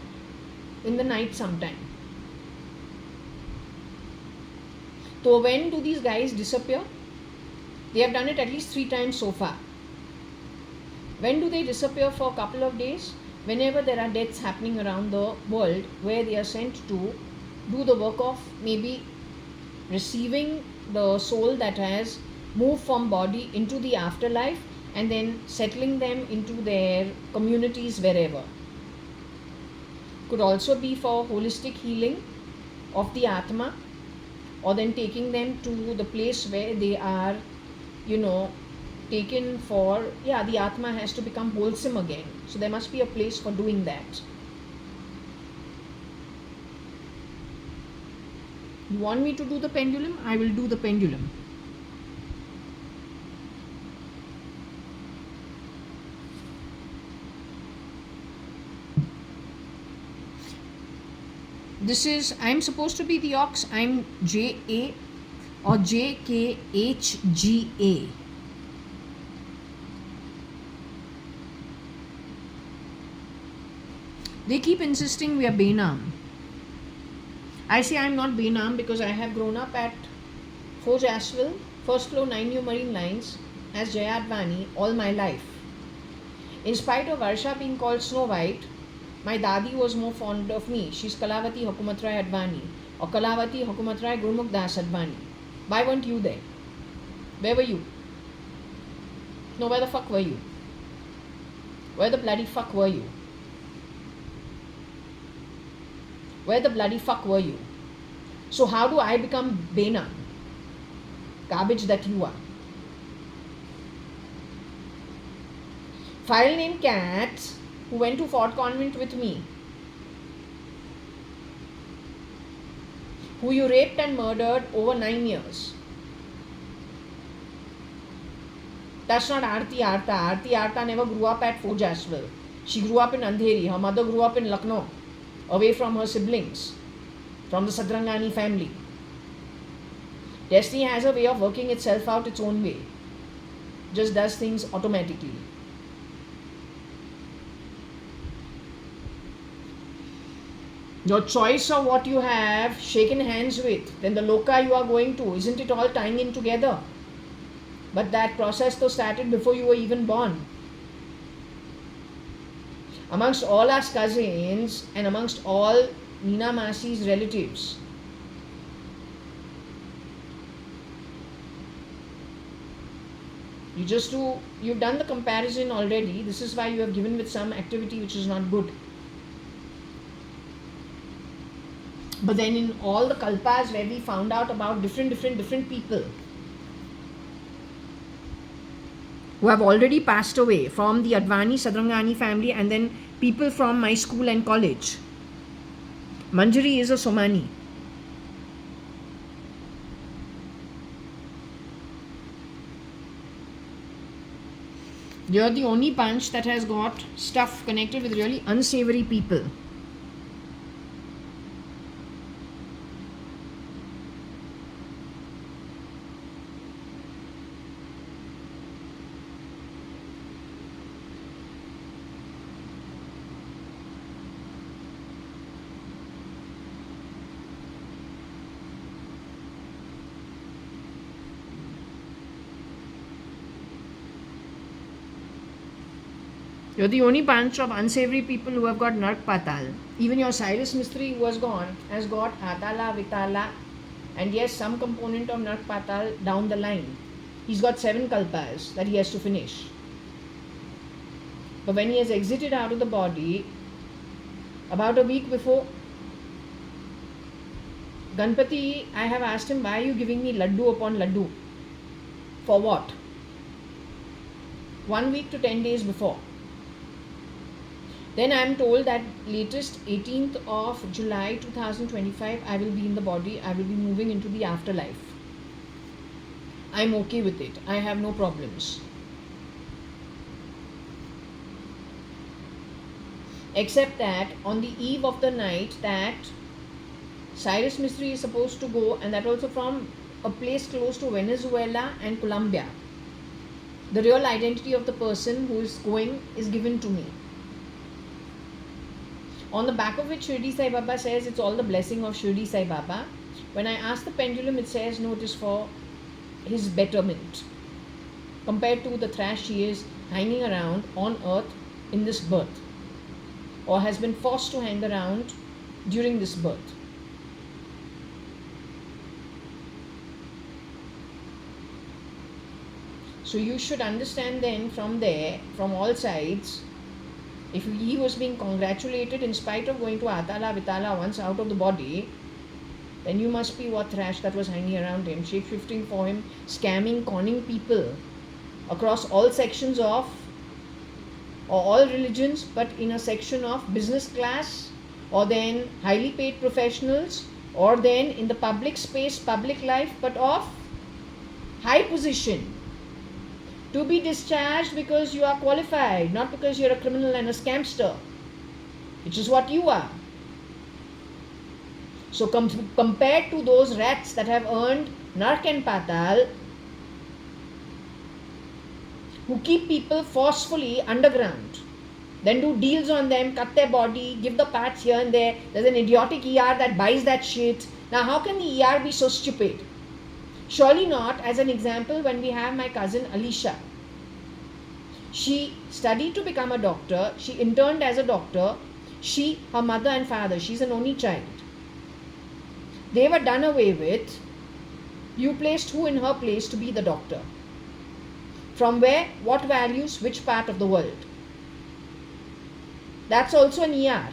Speaker 1: in the night sometime. So when do these guys disappear? They have done it at least 3 times so far. When do they disappear for a couple of days? Whenever there are deaths happening around the world where they are sent to do the work of maybe receiving the soul that has moved from body into the afterlife and then settling them into their communities wherever. Could also be for holistic healing of the Atma, or then taking them to the place where they are taken for, the Atma has to become wholesome again. So there must be a place for doing that. You want me to do the pendulum? I will do the pendulum. I'm supposed to be the ox. I'm JA or JKHGA. They keep insisting we are Benam. I say I'm not Benam because I have grown up at Forge Asheville, first floor 9 New Marine Lines as JAYA.ADVANI all my life. In spite of Varsha being called Snow White, my Dadi was more fond of me. She's Kalavati Hukumatrai Advani or Kalavati Hukumatrai Gurmukh Das Advani. Why weren't you there? Where were you? No, where the fuck were you? Where the bloody fuck were you? Where the bloody fuck were you? So how do I become Bena? Garbage that you are. File name Cat, who went to Fort Convent with me, who you raped and murdered over 9 years. That's not Aarti Arta. Aarti Arta never grew up at Forge Asheville. She grew up in Andheri. Her mother grew up in Lucknow, away from her siblings, from the Sadrangani family. Destiny has a way of working itself out its own way. Just does things automatically. Your choice of what you have shaken hands with, then the loka you are going to, isn't it all tying in together? But that process though started before you were even born. Amongst all our cousins and amongst all Nina Masi's relatives, you've done the comparison already. This is why you have given with some activity which is not good. But then in all the kalpas where we found out about different people who have already passed away from the Advani Sadrangani family, and then people from my school and college. Manjari is a Somani. You're the only bunch that has got stuff connected with really unsavory people. You're the only bunch of unsavory people who have got Nark Patal. Even your Cyrus Mistry who was gone has got Atala, Vitala, and yes, some component of Nark Patal down the line. He's got 7 kalpas that he has to finish. But when he has exited out of the body, about a week before, Ganpati, I have asked him, why are you giving me laddu upon laddu? For what? 1 week to 10 days before. Then I am told that latest 18th of July 2025, I will be in the body, I will be moving into the afterlife. I'm okay with it. I have no problems. Except that on the eve of the night that Cyrus Mistry is supposed to go, and that also from a place close to Venezuela and Colombia. The real identity of the person who is going is given to me. On the back of which Shirdi Sai Baba says it's all the blessing of Shirdi Sai Baba. When I ask the pendulum, it says no, it is for his betterment. Compared to the trash he is hanging around on earth in this birth, or has been forced to hang around during this birth. So you should understand then from there, from all sides, if he was being congratulated in spite of going to Atala Vitala once out of the body, then you must be what trash that was hanging around him, shape-shifting for him, scamming, conning people across all sections of, or all religions, but in a section of business class, or then highly paid professionals, or then in the public space, public life, but of high position. To be discharged because you are qualified, not because you're a criminal and a scamster, which is what you are. So compared to those rats that have earned Nark and Patal, who keep people forcefully underground, then do deals on them, cut their body, give the parts here and there. There's an idiotic ER that buys that shit. Now how can the ER be so stupid? Surely not. As an example, when we have my cousin Alicia, she studied to become a doctor, she interned as a doctor, she, her mother and father, she's an only child, they were done away with. You placed who in her place to be the doctor? From where, what values, which part of the world? That's also an ER,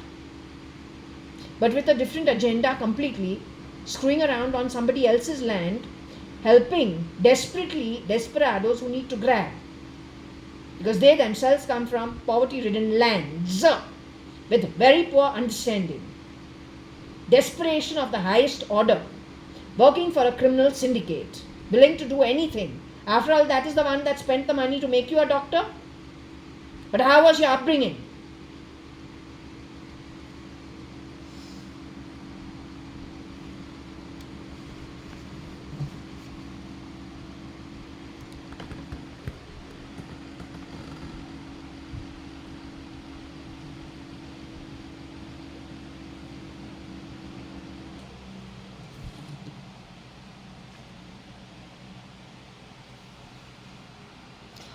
Speaker 1: but with a different agenda completely, screwing around on somebody else's land, helping desperately desperados who need to grab, because they themselves come from poverty-ridden lands with very poor understanding, desperation of the highest order, working for a criminal syndicate, willing to do anything. After all, that is the one that spent the money to make you a doctor. But how was your upbringing?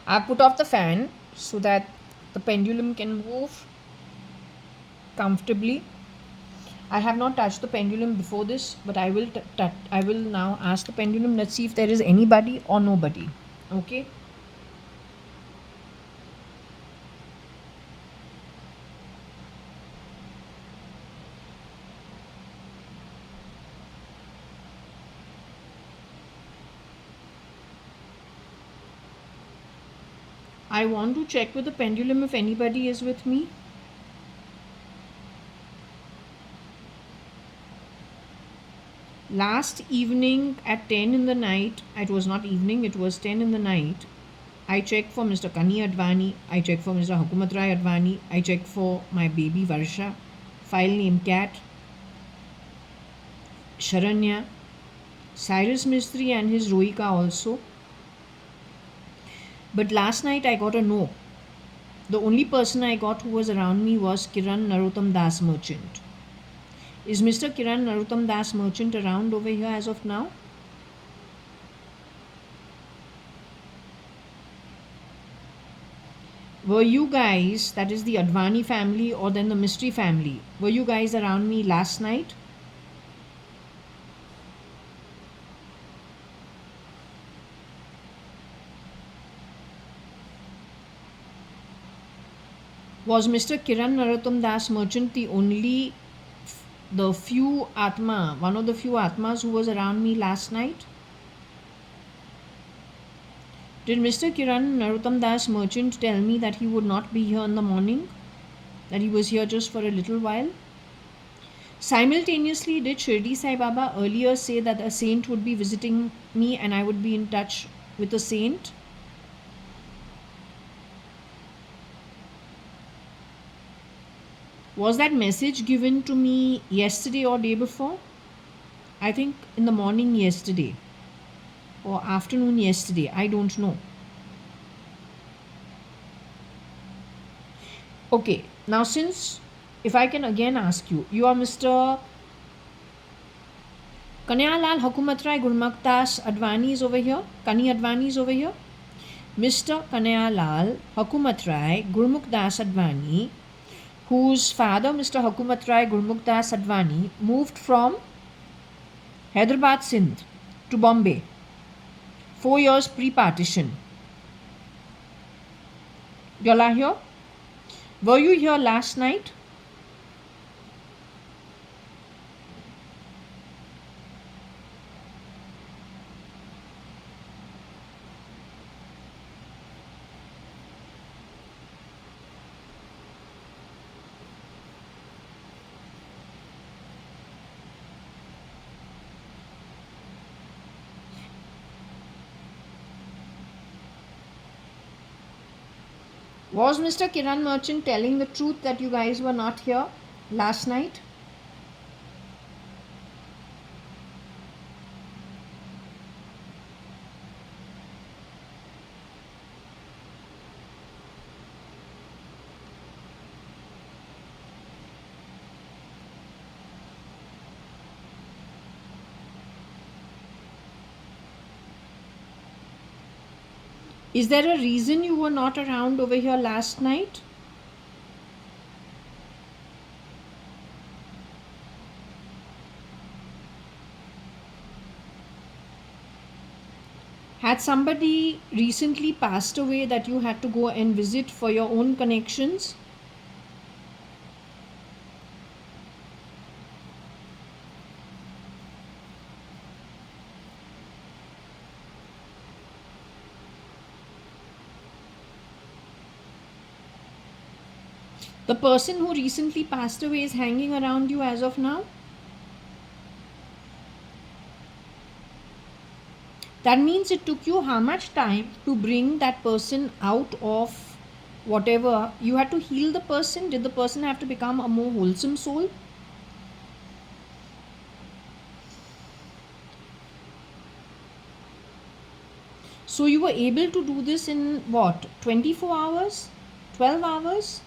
Speaker 1: I've put off the fan so that the pendulum can move comfortably. I have not touched the pendulum before this, but I will I will now ask the pendulum. Let's see if there is anybody or nobody. Okay. I want to check with the pendulum if anybody is with me. Last evening at 10 in the night, it was not evening, it was 10 in the night, I checked for Mr. JAYA.ADVANI, I checked for Mr. Hukumat-Rai-ADVANI, I checked for my baby Varsha, file name Cat, Sharanya, Cyrus Mistry and his Rohika also. But last night I got a no. The only person I got who was around me was Kiran Narottam Das Merchant. Is Mr. Kiran Narottam Das Merchant around over here as of now? Were you guys, that is the Advani family or then the Mistry family, were you guys around me last night? Was Mr. Kiran Narottam Das Merchant the only one of the few Atmas who was around me last night? Did Mr. Kiran Narottam Das Merchant tell me that he would not be here in the morning? That he was here just for a little while? Simultaneously, did Shirdi Sai Baba earlier say that a saint would be visiting me and I would be in touch with a saint? Was that message given to me yesterday or day before? I think in the morning yesterday or afternoon yesterday. I don't know. Okay, now since, if I can again ask you, you are Mr. Kanyalal Hakumatrai Gurmaktas Advani is over here. Kani Advani is over here. Mr. Kanyalal Hakumatrai Gurmukdas Advani, whose father, Mr. Hakumatrai Gurmukdas Advani, moved from Hyderabad, Sindh to Bombay 4 years pre-partition. Y'all are here? Were you here last night? Was Mr. Kiran Merchant telling the truth that you guys were not here last night? Is there a reason you were not around over here last night? Had somebody recently passed away that you had to go and visit for your own connections? The person who recently passed away is hanging around you as of now? That means it took you how much time to bring that person out of whatever? You had to heal the person? Did the person have to become a more wholesome soul? So you were able to do this in what? 24 hours? 12 hours?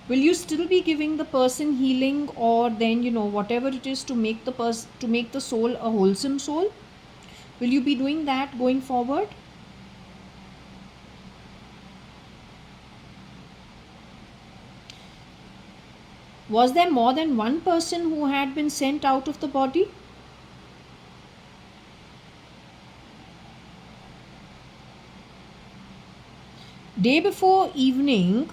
Speaker 1: Will you still be giving the person healing, or then whatever it is to make the soul a wholesome soul? Will you be doing that going forward? Was there more than one person who had been sent out of the body? Day before evening,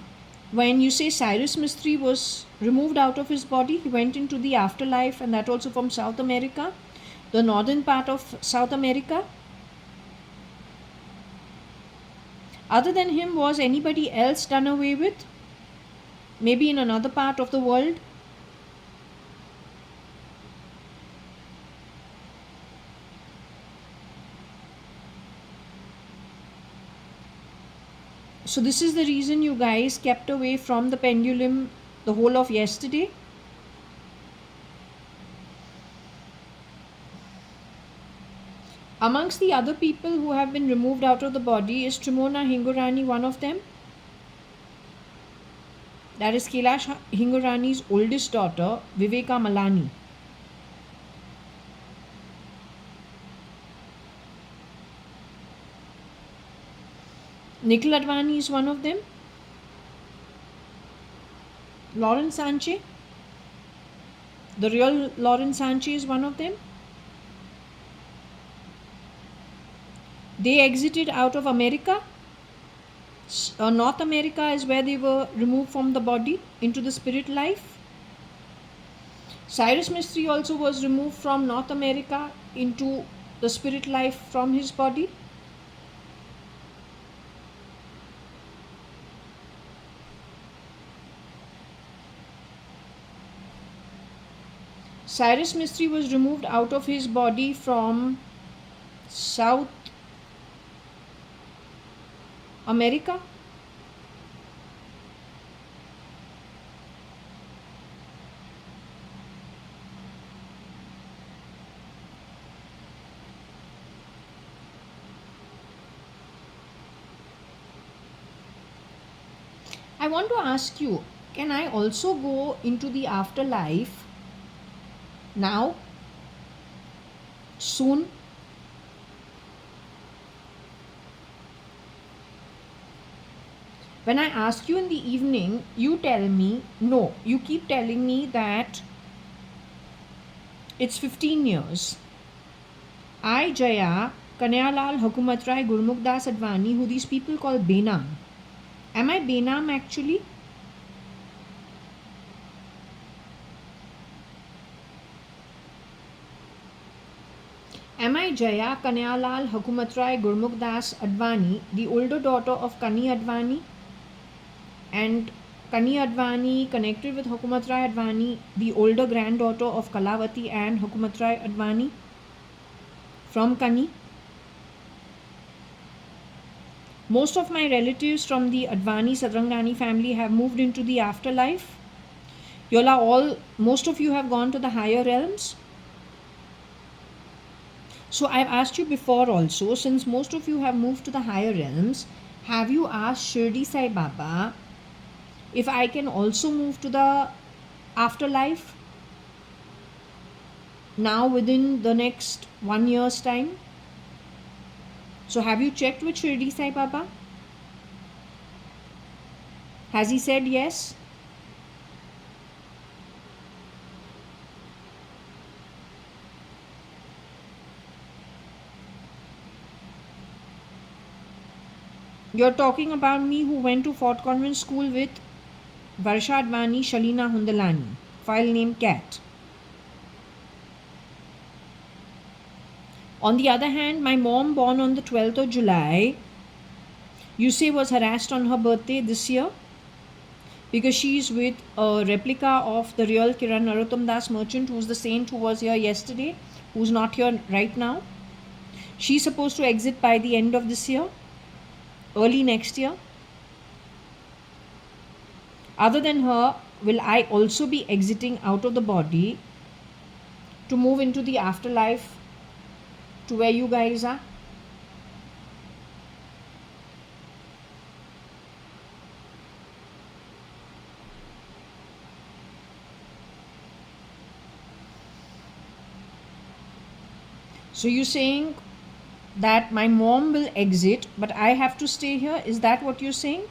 Speaker 1: when you say Cyrus Mistry was removed out of his body, he went into the afterlife, and that also from South America, the northern part of South America. Other than him, was anybody else done away with? Maybe in another part of the world? So this is the reason you guys kept away from the pendulum the whole of yesterday? Amongst the other people who have been removed out of the body, is Trimona Hingorani one of them? That is Kailash Hingorani's oldest daughter, Viveka Malani. Nikhil Advani is one of them. Lawrence Sanchez, the real Lawrence Sanchez, is one of them. They exited out of America. North America is where they were removed from the body into the spirit life. Cyrus Mistry also was removed from North America into the spirit life from his body. Cyrus Mistry was removed out of his body from South America. I want to ask you, can I also go into the afterlife now? Soon? When I ask you in the evening, you tell me no. You keep telling me that it's 15 years. I, Jaya, Kanyalal, Hukumat Rai, Gurmukh Das Advani, who these people call Benam. Am I Benam actually? Am I Jaya, Kanyalal, Hukumat Rai, Gurmukh Das Advani, the older daughter of Kani Advani? And Kani Advani connected with Hukumat Rai Advani, the older granddaughter of Kalavati and Hukumat Rai Advani from Kani. Most of my relatives from the Advani Sadrangani family have moved into the afterlife. Most of you have gone to the higher realms. So I've asked you before also, since most of you have moved to the higher realms, have you asked Shirdi Sai Baba if I can also move to the afterlife now within the next 1 year's time? So have you checked with Shirdi Sai Baba? Has he said yes? You're talking about me who went to Fort Convent School with Varsha Advani, Shalina Hundalani, file name Cat. On the other hand, my mom, born on the 12th of July, you say was harassed on her birthday this year because she is with a replica of the real Kiran Narottam Das merchant, who's the saint who was here yesterday, who's not here right now. She's supposed to exit by the end of this year, early next year. Other than her, will I also be exiting out of the body to move into the afterlife to where you guys are? So you're saying that my mom will exit, but I have to stay here? Is that what you're saying?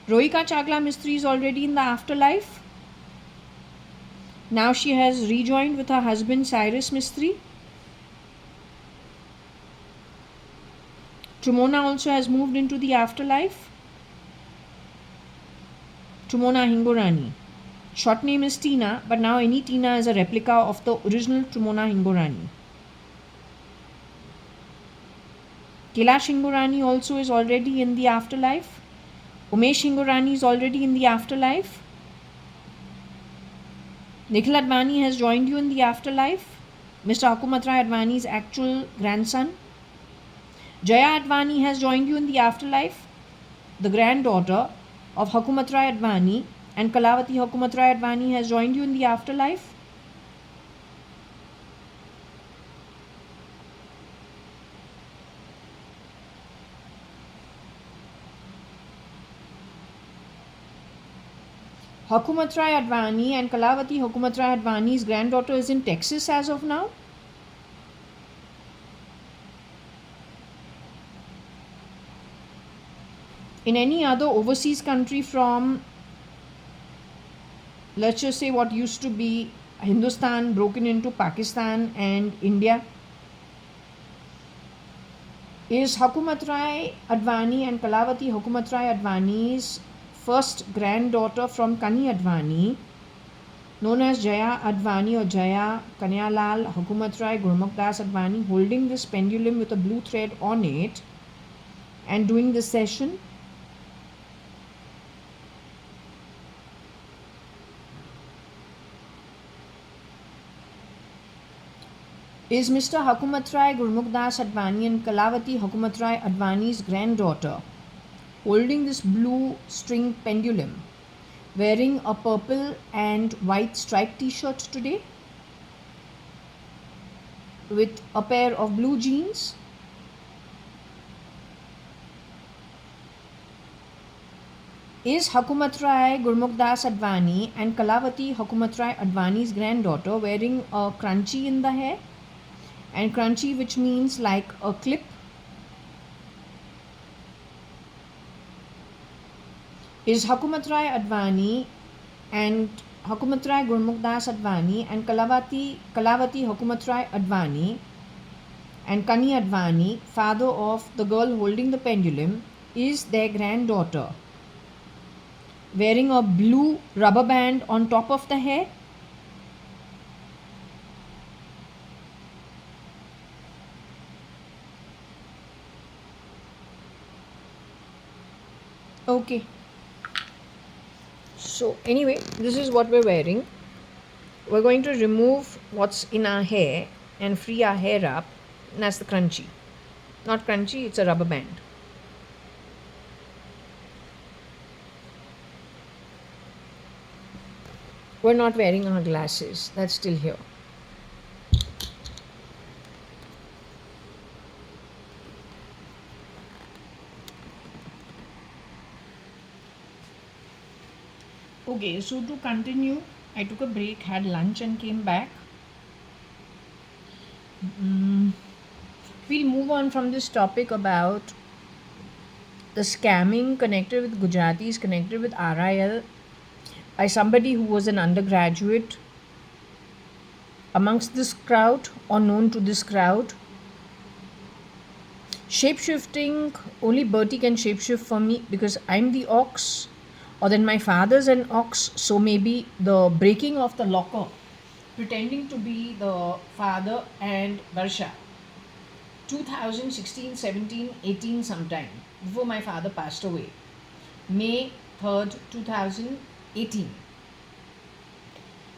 Speaker 1: Rohika Chagla Mistry is already in the afterlife. Now she has rejoined with her husband Cyrus Mistry. Tumona also has moved into the afterlife. Tumona Hingorani. Short name is Tina, but now any Tina is a replica of the original Tumona Hingorani. Kailash Hingorani also is already in the afterlife. Umesh Hingorani is already in the afterlife. Nikhil Advani has joined you in the afterlife. Mr. Hukumat Rai Advani's actual grandson. JAYA.ADVANI has joined you in the afterlife. The granddaughter of Hukumat Rai Advani and Kalavati Hukumat Rai Advani has joined you in the afterlife. Hukumat Rai Advani and Kalavati Hukumat Rai Advani's granddaughter is in Texas as of now. In any other overseas country from, let's just say, what used to be Hindustan broken into Pakistan and India. Is Hukumat Rai Advani and Kalavati Hukumat Rai Advani's first granddaughter from Kani Advani, known as JAYA.ADVANI or Jaya Kanyalal Hukumat Rai Gurmukh-Das Advani, holding this pendulum with a blue thread on it and doing this session? Is Mr. Hukumat Rai Gurmukh-Das Advani and Kalavati Hukumat Rai Advani's granddaughter holding this blue string pendulum wearing a purple and white striped t-shirt today with a pair of blue jeans? Is Hukumat Rai Gurmukh-Das Advani and Kalavati Hukumat Rai Advani's granddaughter wearing a crunchy in the hair? And crunchy, which means like a clip. Is Hukumat Rai Advani and Hukumat Rai Gurmukh-Das Advani and Kalavati Hukumat Rai Advani and Kani Advani, father of the girl holding the pendulum, is their granddaughter wearing a blue rubber band on top of the hair? Okay. So anyway, this is what we're wearing. We're going to remove what's in our hair and free our hair up. And that's the crunchy. Not crunchy, it's a rubber band. We're not wearing our glasses. That's still here. Okay, so to continue, I took a break, had lunch and came back. We'll move on from this topic about the scamming connected with Gujaratis, connected with RIL, by somebody who was an undergraduate amongst this crowd or known to this crowd. Shapeshifting, only Bertie can shapeshift for me because I'm the ox, or then my father's an ox, so maybe the breaking of the locker, pretending to be the father and Varsha, 2016, 17, 18 sometime, before my father passed away, May 3rd, 2018.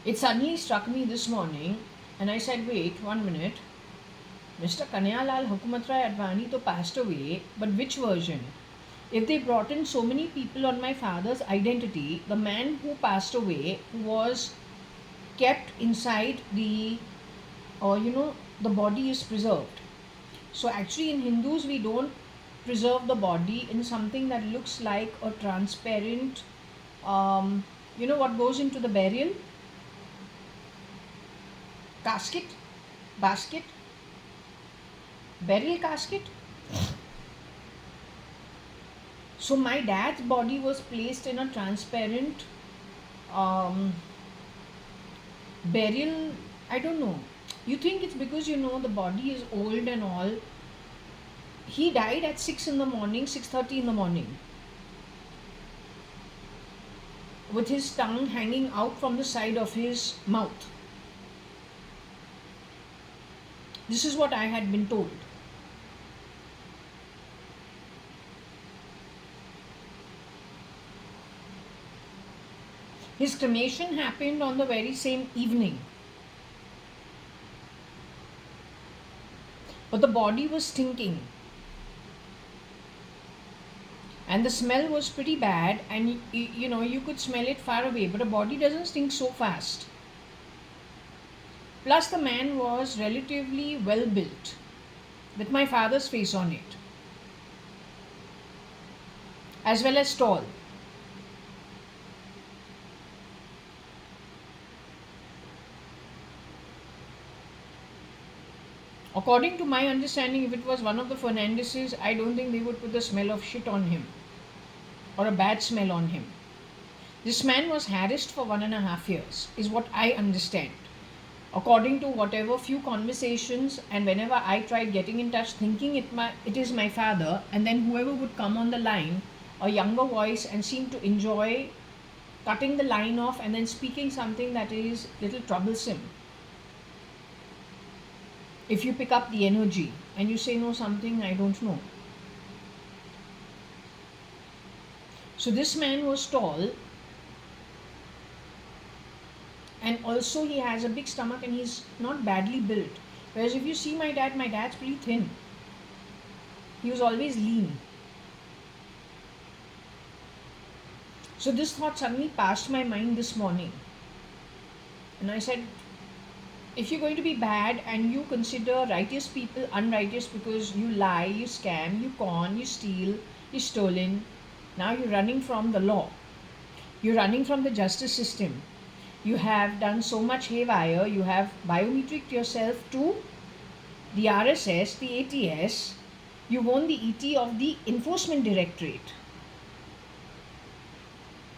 Speaker 1: It suddenly struck me this morning and I said, wait, 1 minute, Mr. Kanyalal Hukumat Rai Advani to passed away, but which version? If they brought in so many people on my father's identity, the man who passed away was kept inside the, the body is preserved. So actually in Hindus, we don't preserve the body in something that looks like a transparent, what goes into the burial? Casket? Basket? Burial casket? So my dad's body was placed in a transparent burial. I don't know. You think it's because the body is old and all. He died at 6 in the morning, 6:30 in the morning, with his tongue hanging out from the side of his mouth. This is what I had been told. His cremation happened on the very same evening. But the body was stinking. And the smell was pretty bad, and you could smell it far away, but a body doesn't stink so fast. Plus the man was relatively well built, with my father's face on it, as well as tall. According to my understanding, if it was one of the Fernandeses, I don't think they would put the smell of shit on him or a bad smell on him. This man was harassed for 1.5 years, is what I understand. according to whatever few conversations, and whenever I tried getting in touch thinking it is my father, and then whoever would come on the line, a younger voice, and seem to enjoy cutting the line off and then speaking something that is little troublesome. If you pick up the energy and you say no, something I don't know. So this man was tall, and also he has a big stomach, and he's not badly built. Whereas if you see my dad's pretty thin. He was always lean. So this thought suddenly passed my mind this morning. And I said, if you're going to be bad and you consider righteous people unrighteous because you lie, you scam, you con, you steal, you stolen, now you're running from the law. You're running from the justice system. You have done so much haywire. You have biometricked yourself to the RSS, the ATS. You won the ET of the Enforcement Directorate.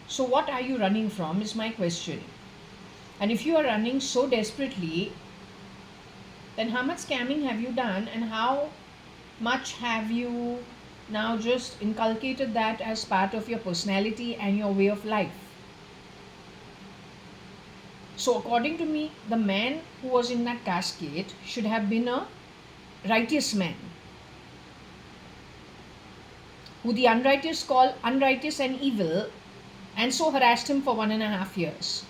Speaker 1: So what are you running from is my question. And if you are running so desperately, then how much scamming have you done, and how much have you now just inculcated that as part of your personality and your way of life? So according to me, the man who was in that casket should have been a righteous man, who the unrighteous call unrighteous and evil, and so harassed him for 1.5 years.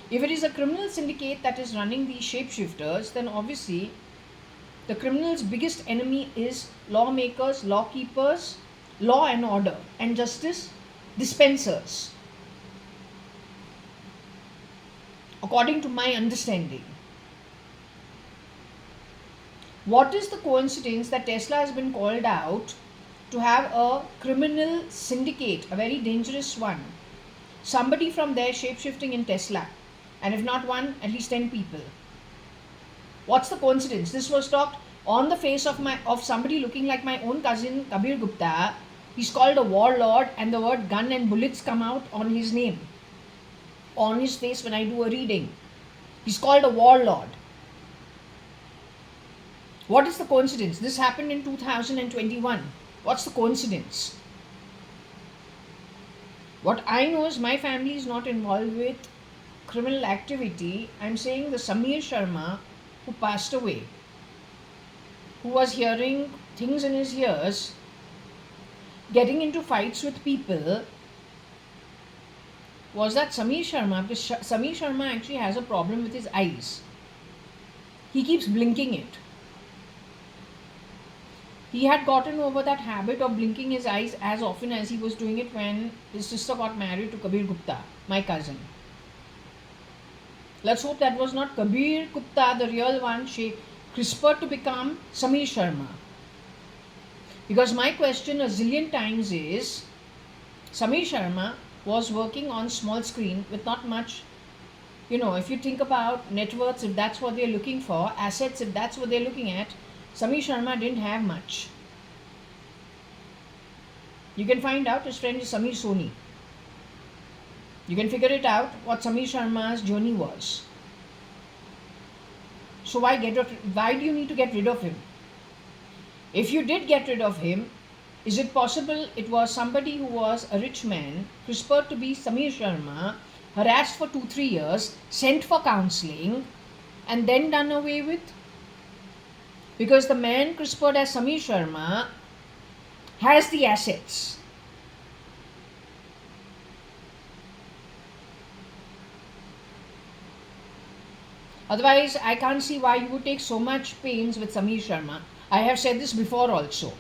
Speaker 1: If it is a criminal syndicate that is running these shapeshifters, then obviously the criminal's biggest enemy is lawmakers, lawkeepers, law and order, and justice dispensers, according to my understanding. What is the coincidence that Tesla has been called out to have a criminal syndicate, a very dangerous one? Somebody from there shapeshifting in Tesla, and if not one, at least 10 people. What's the coincidence? This was talked on the face of somebody looking like my own cousin Kabir Gupta. He's called a warlord, and the word gun and bullets come out on his name, on his face when I do a reading. He's called a warlord. What is the coincidence? This happened in 2021. What's the coincidence? What I know is my family is not involved with criminal activity. I'm saying the Samir Sharma who passed away, who was hearing things in his ears, getting into fights with people. Was that Samir Sharma? Because Samir Sharma actually has a problem with his eyes. He keeps blinking it. He had gotten over that habit of blinking his eyes as often as he was doing it when his sister got married to Kabir Gupta, my cousin. Let's hope that was not Kabir Gupta, the real one. She CRISPR to become Samir Sharma. Because my question a zillion times is, Samir Sharma was working on small screen with not much, if you think about net worths, if that's what they're looking for, assets, if that's what they're looking at, Samir Sharma didn't have much. You can find out his friend is Samir Soni. You can figure it out what Samir Sharma's journey was. So why do you need to get rid of him? If you did get rid of him, is it possible it was somebody who was a rich man, CRISPR to be Samir Sharma, harassed for 2-3 years, sent for counseling, and then done away with? Because the man CRISPR'd as Samir Sharma has the assets. Otherwise, I can't see why you would take so much pains with Samir Sharma. I have said this before also.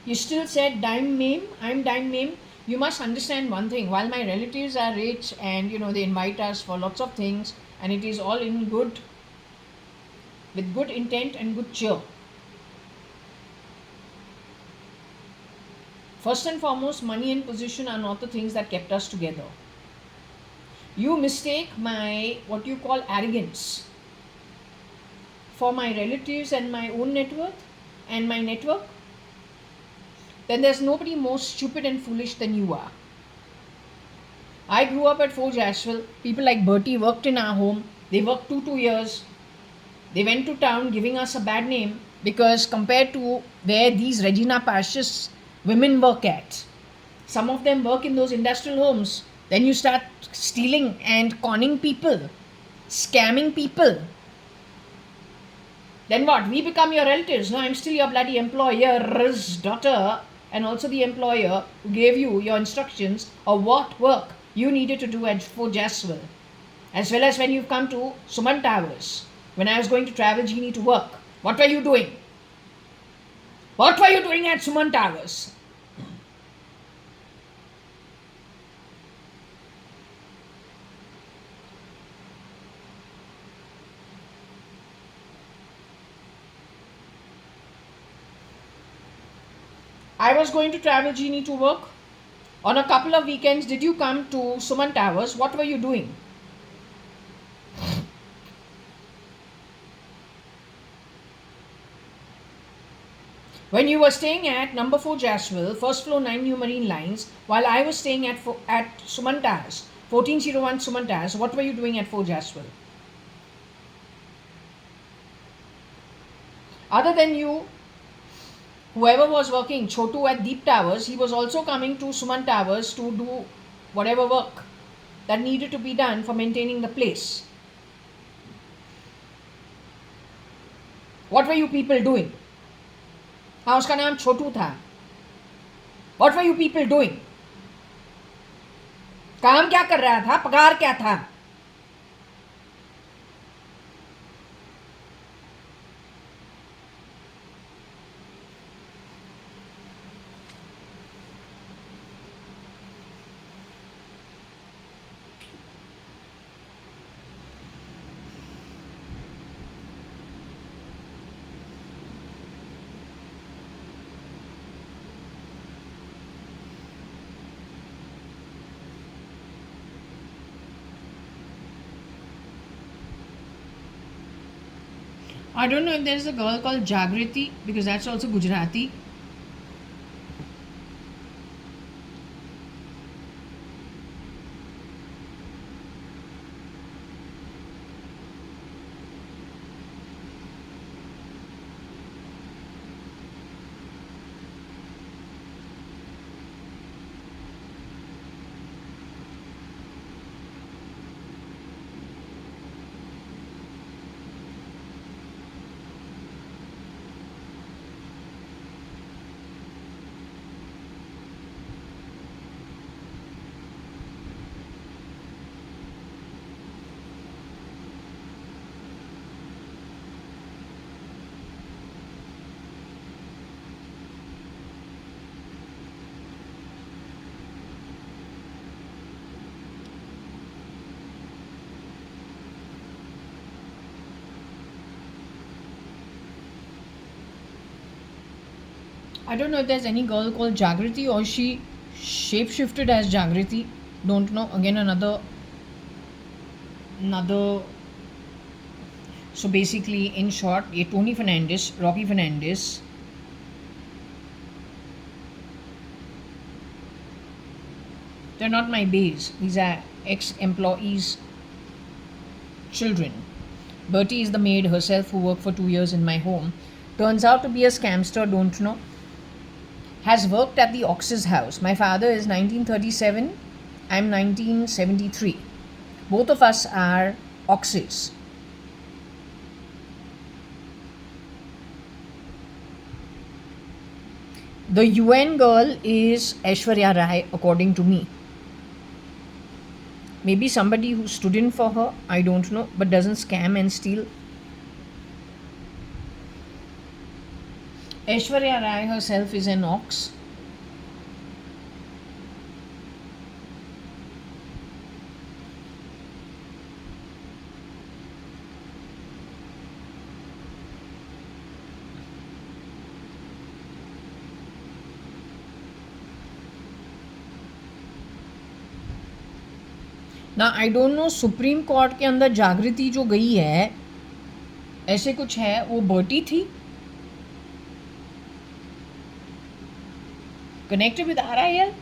Speaker 1: You still said dime meme. I'm dime meme. You must understand one thing. While my relatives are rich and they invite us for lots of things, and it is all in good, with good intent and good cheer. First and foremost, money and position are not the things that kept us together. You mistake my, what you call, arrogance for my relatives and my own net worth and my network. then there's nobody more stupid and foolish than you are. I grew up at Forge Asheville. People like Bertie worked in our home. They worked 2 years. They went to town giving us a bad name because compared to where these Regina Pacis women work at, some of them work in those industrial homes. Then you start stealing and conning people, scamming people. Then what? We become your relatives. No, I'm still your bloody employer's daughter and also the employer who gave you your instructions of what work you needed to do at Fort Jaswell. As well as when you've come to Suman Towers. When I was going to Travel Genie to work. What were you doing? What were you doing at Suman Towers? I was going to Travel Genie to work. On a couple of weekends, did you come to Suman Towers? What were you doing? When you were staying at number 4 Jaswell, first floor 9 New Marine Lines, while I was staying at Suman Towers, 1401 Suman Towers, what were you doing at 4 Jaswell? Other than you, whoever was working, Chotu at Deep Towers, he was also coming to Suman Towers to do whatever work that needed to be done for maintaining the place. What were you people doing? हाँ उसका नाम छोटू था. What were you people doing? काम क्या कर रहा था? पगार क्या था? I don't know if there's a girl called Jagriti because that's also Gujarati. I don't know if there's any girl called Jagriti or she shapeshifted as Jagriti. Don't know. Again, another. So basically, in short, ये Tony Fernandez, Rocky Fernandez. They're not my bays. These are ex-employees' children. Bertie is the maid herself who worked for 2 years in my home. Turns out to be a scamster, don't know. Has worked at the Ox's house. My father is 1937. I'm 1973. Both of us are Oxes. The UN girl is Aishwarya Rai, according to me. Maybe somebody who stood in for her, I don't know, but doesn't scam and steal. Aishwarya Rai herself is an ox. ना I don't know supreme court के अंदर जागृति जो गई है ऐसे कुछ है वो बर्टी थी. Connected with RIL?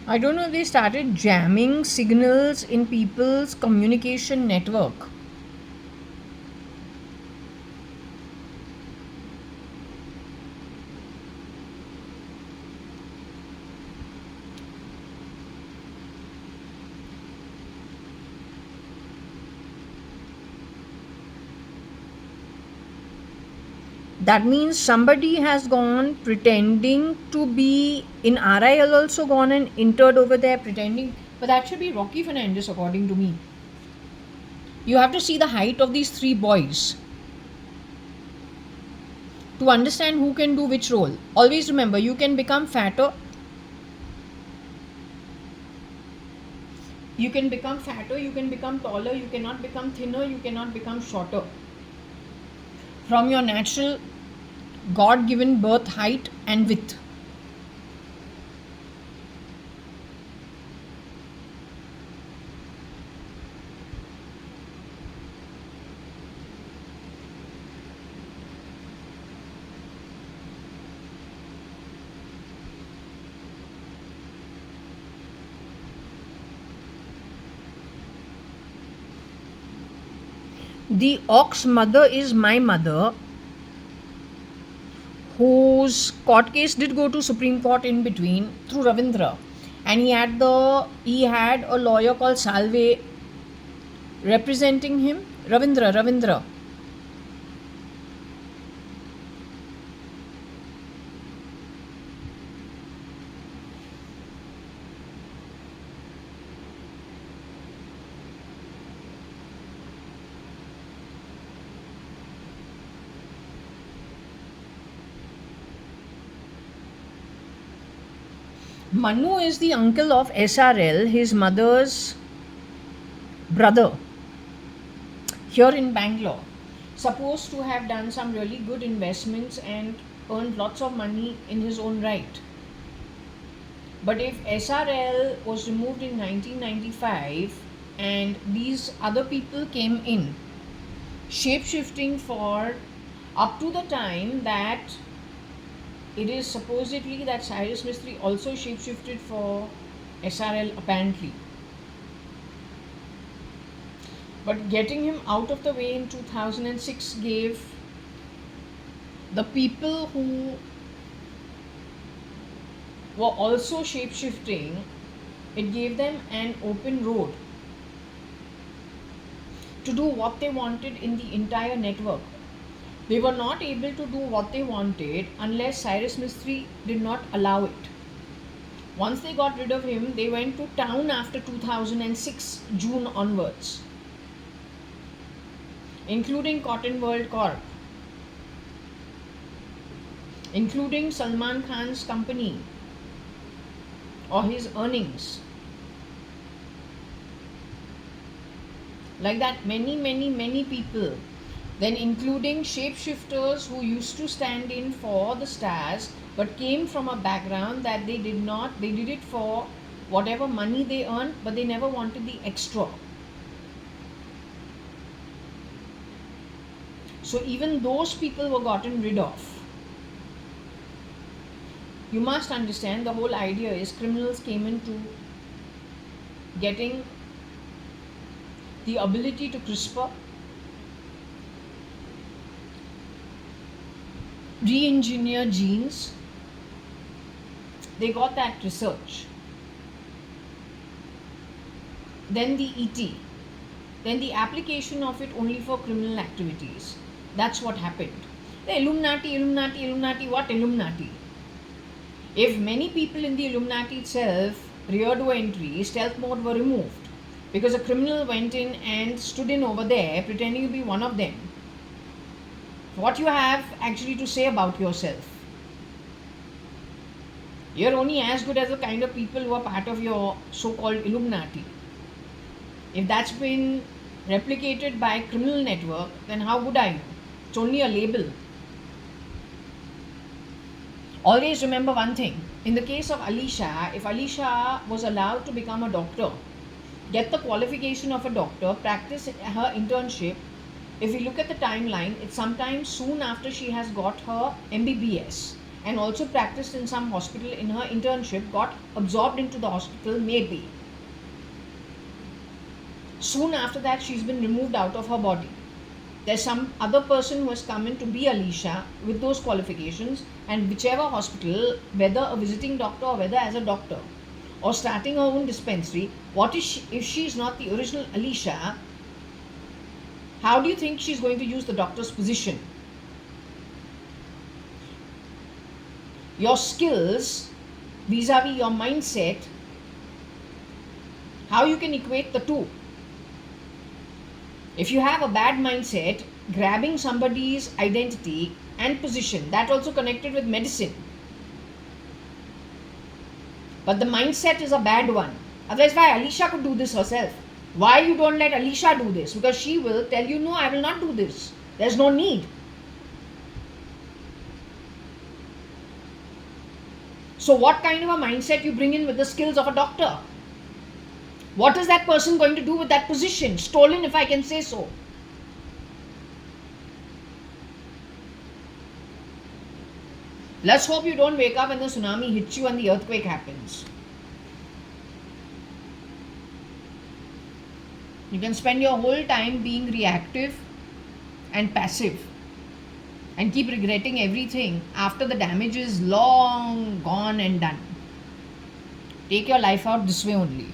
Speaker 1: I don't know if they started jamming signals in people's communication network. That means somebody has gone pretending to be in RIL, also gone and entered over there pretending. But that should be Rocky Fernandez, according to me. You have to see the height of these three boys to understand who can do which role. Always remember, you can become fatter. You can become fatter, you can become taller, you cannot become thinner, you cannot become shorter. From your natural God given birth height and width. The ox mother is my mother, whose court case did go to Supreme Court in between through Ravindra, and he had a lawyer called Salve representing him. Ravindra. Manu is the uncle of SRL, his mother's brother, here in Bangalore. Supposed to have done some really good investments and earned lots of money in his own right. But if SRL was removed in 1995 and these other people came in, shape-shifting for up to the time that it is supposedly that Cyrus Mistry also shapeshifted for SRL apparently. But getting him out of the way in 2006 gave the people who were also shapeshifting, it gave them an open road to do what they wanted in the entire network. They were not able to do what they wanted unless Cyrus Mistry did not allow it. Once they got rid of him, they went to town after 2006 June onwards, including Cotton World Corp, including Salman Khan's company or his earnings. Like that, many people. Then including shapeshifters who used to stand in for the stars but came from a background that they did it for whatever money they earned, but they never wanted the extra. So even those people were gotten rid of. You must understand, the whole idea is criminals came into getting the ability to CRISPR, re-engineer genes. They got that research. Then the ET. Then the application of it only for criminal activities. That's what happened. The Illuminati, what Illuminati? If many people in the Illuminati itself, rear door entry, stealth mode were removed because a criminal went in and stood in over there pretending to be one of them. What you have actually to say about yourself? You're only as good as the kind of people who are part of your so-called Illuminati. If that's been replicated by a criminal network, then how would I know? It's only a label. Always remember one thing. In the case of Alicia, if Alicia was allowed to become a doctor, get the qualification of a doctor, practice her internship, if we look at the timeline, it's sometime soon after she has got her MBBS and also practiced in some hospital in her internship, got absorbed into the hospital, maybe. Soon after that, she's been removed out of her body. There's some other person who has come in to be Alicia with those qualifications, and whichever hospital, whether a visiting doctor or whether as a doctor, or starting her own dispensary, what is she, if she's not the original Alicia, how do you think she's going to use the doctor's position? Your skills vis-a-vis your mindset, how you can equate the two. If you have a bad mindset, grabbing somebody's identity and position, that also connected with medicine. But the mindset is a bad one. Otherwise, why Alicia could do this herself? Why you don't let Alicia do this? Because she will tell you, no, I will not do this. There's no need. So what kind of a mindset you bring in with the skills of a doctor? What is that person going to do with that position? Stolen, if I can say so. Let's hope you don't wake up and the tsunami hits you and the earthquake happens. You can spend your whole time being reactive and passive and keep regretting everything after the damage is long gone and done. Take your life out this way only.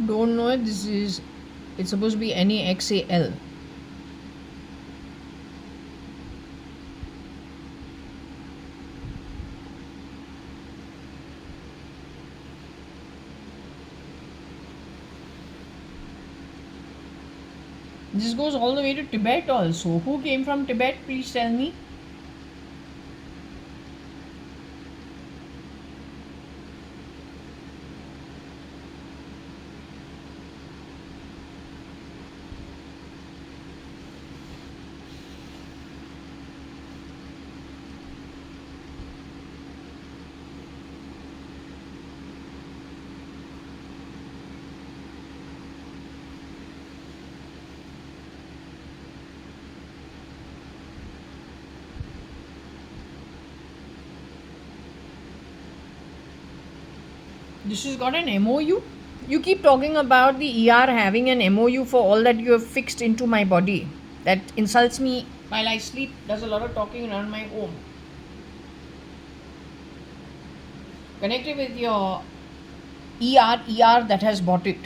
Speaker 1: Don't know it. It's supposed to be NEXAL. This goes all the way to Tibet also. Who came from Tibet? Please tell me. This has got an MOU. You keep talking about the ER having an MOU for all that you have fixed into my body. That insults me while I sleep. Does a lot of talking around my home. Connect it with your ER that has bought it.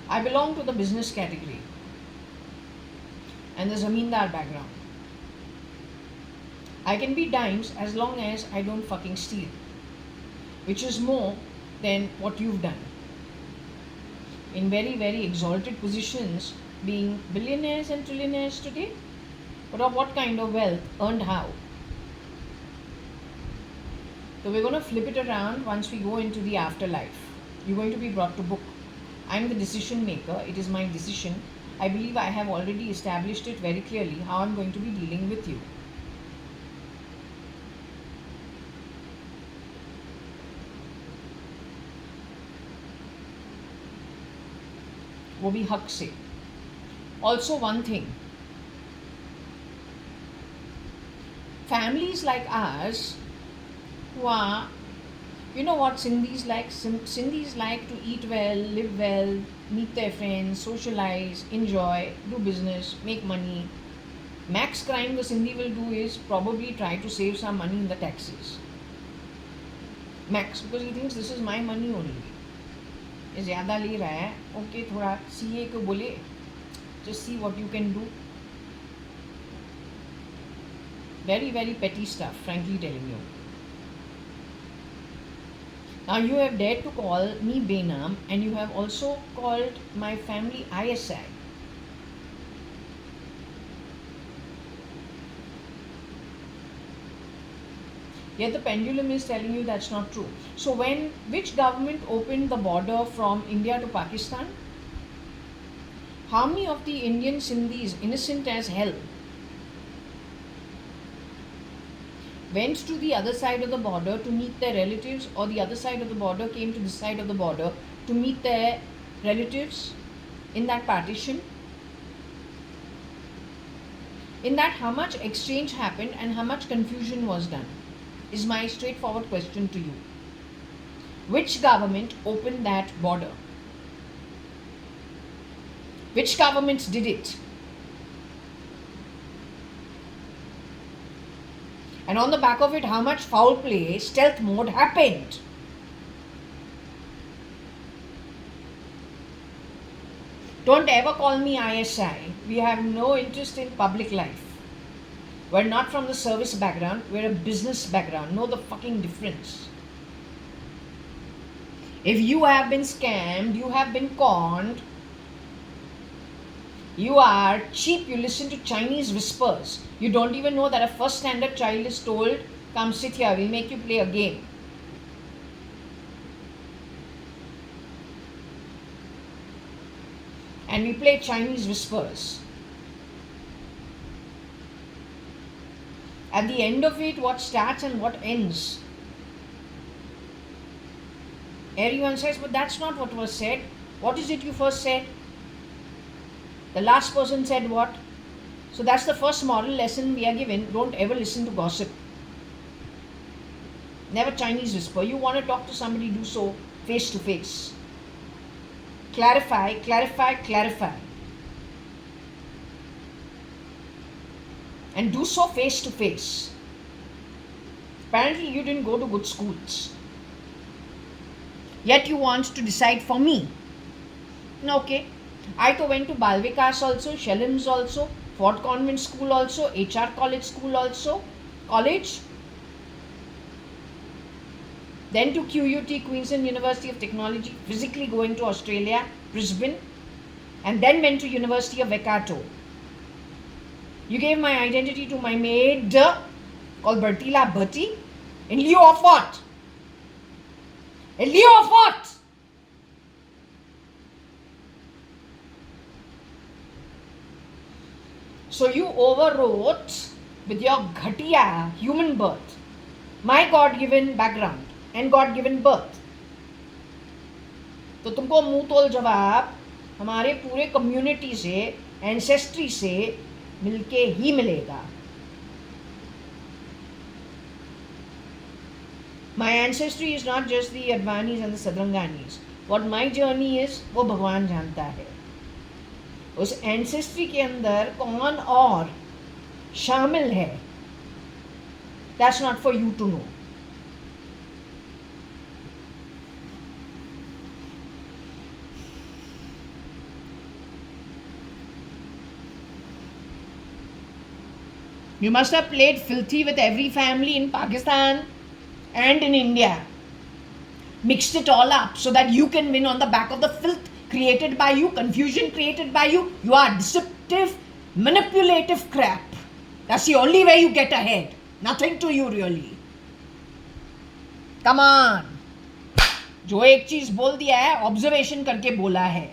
Speaker 1: I belong to the business category and the zamindar background. I can be dimes as long as I don't fucking steal, which is more than what you've done. In very, very exalted positions, being billionaires and trillionaires today, but of what kind of wealth, earned how? So we're going to flip it around once we go into the afterlife. You're going to be brought to book. I'm the decision maker. It is my decision. I believe I have already established it very clearly how I'm going to be dealing with you. वो भी हक से. Also one thing, families like ours who are, you know what Sindhis like? Sindhis like to eat well, live well, meet their friends, socialize, enjoy, do business, make money. Max crime the Sindhi will do is probably try to save some money in the taxes. Max, because he thinks this is my money only. ये ज़्यादा ले रहा है, okay, थोड़ा CA को बोले, just see what you can do. Very, very petty stuff, frankly telling you. Now you have dared to call me Benam, and you have also called my family ISI. Yet the pendulum is telling you that's not true. So which government opened the border from India to Pakistan? How many of the Indian Sindhis, innocent as hell, went to the other side of the border to meet their relatives, or the other side of the border came to this side of the border to meet their relatives in that partition? In that, how much exchange happened and how much confusion was done is my straightforward question to you. Which government opened that border? Which governments did it? And on the back of it, how much foul play, stealth mode happened? Don't ever call me ISI. We have no interest in public life. We're not from the service background, we're a business background. Know the fucking difference. If you have been scammed, you have been conned, you are cheap, you listen to Chinese whispers. You don't even know that a first standard child is told, come sit here, we'll make you play a game. And we play Chinese whispers. At the end of it, what starts and what ends? Everyone says, but that's not what was said. What is it you first said? The last person said what? So that's the first moral lesson we are given. Don't ever listen to gossip. Never Chinese whisper. You want to talk to somebody, do so face to face. Clarify, clarify, clarify. And do so face to face. Apparently you didn't go to good schools. Yet you want to decide for me. Okay. I too went to Bal Vikas also, Shellams also, Fort Convent School also, HR College School also, college. Then to QUT, Queensland University of Technology, physically going to Australia, Brisbane, and then went to University of Waikato. You gave my identity to my maid called Bertila Bertie. In lieu of what? In lieu of what? So you overwrote with your ghatiya human birth, my God-given background and God-given birth. तो तुमको मुंह तोल जवाब हमारे पूरे community से, ancestry से मिलके ही मिलेगा. My ancestry is not just the Advanis and the Sadranganis. What my journey is, वो भगवान जानता है. उस एंसेस्ट्री के अंदर कौन और शामिल है, that's not for you to know. You must have played filthy with every family in Pakistan and in India. Mixed it all up so that you can win on the back of the filth created by you, confusion created by you. You are deceptive, manipulative crap. That's the only way you get ahead. Nothing to you really. Come on. जो एक चीज बोल दिया है, observation करके बोला है.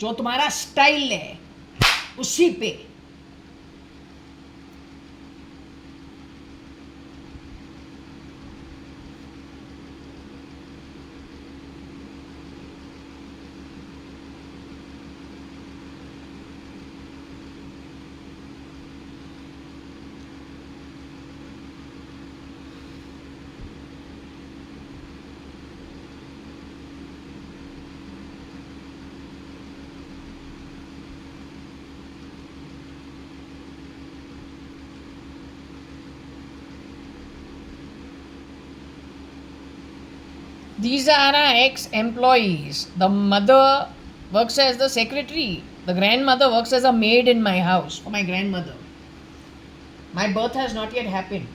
Speaker 1: जो तुम्हारा स्टाइल है, उसी पे. These are our ex-employees. The mother works as the secretary. The grandmother works as a maid in my house for my grandmother. My birth has not yet happened.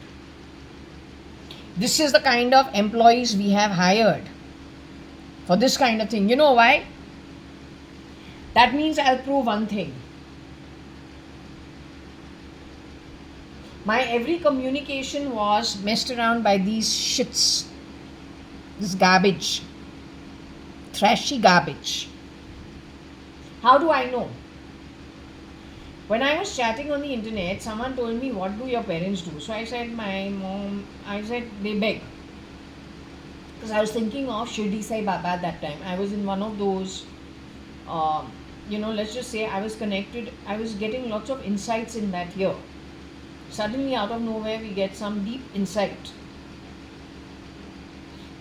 Speaker 1: This is the kind of employees we have hired for this kind of thing. You know why? That means I'll prove one thing. My every communication was messed around by these shits. This garbage. Trashy garbage. How do I know? When I was chatting on the internet, someone told me, what do your parents do? So I said, they beg. Because I was thinking of Shirdi Sai Baba at that time. I was in one of those, let's just say I was connected. I was getting lots of insights in that year. Suddenly, out of nowhere, we get some deep insight.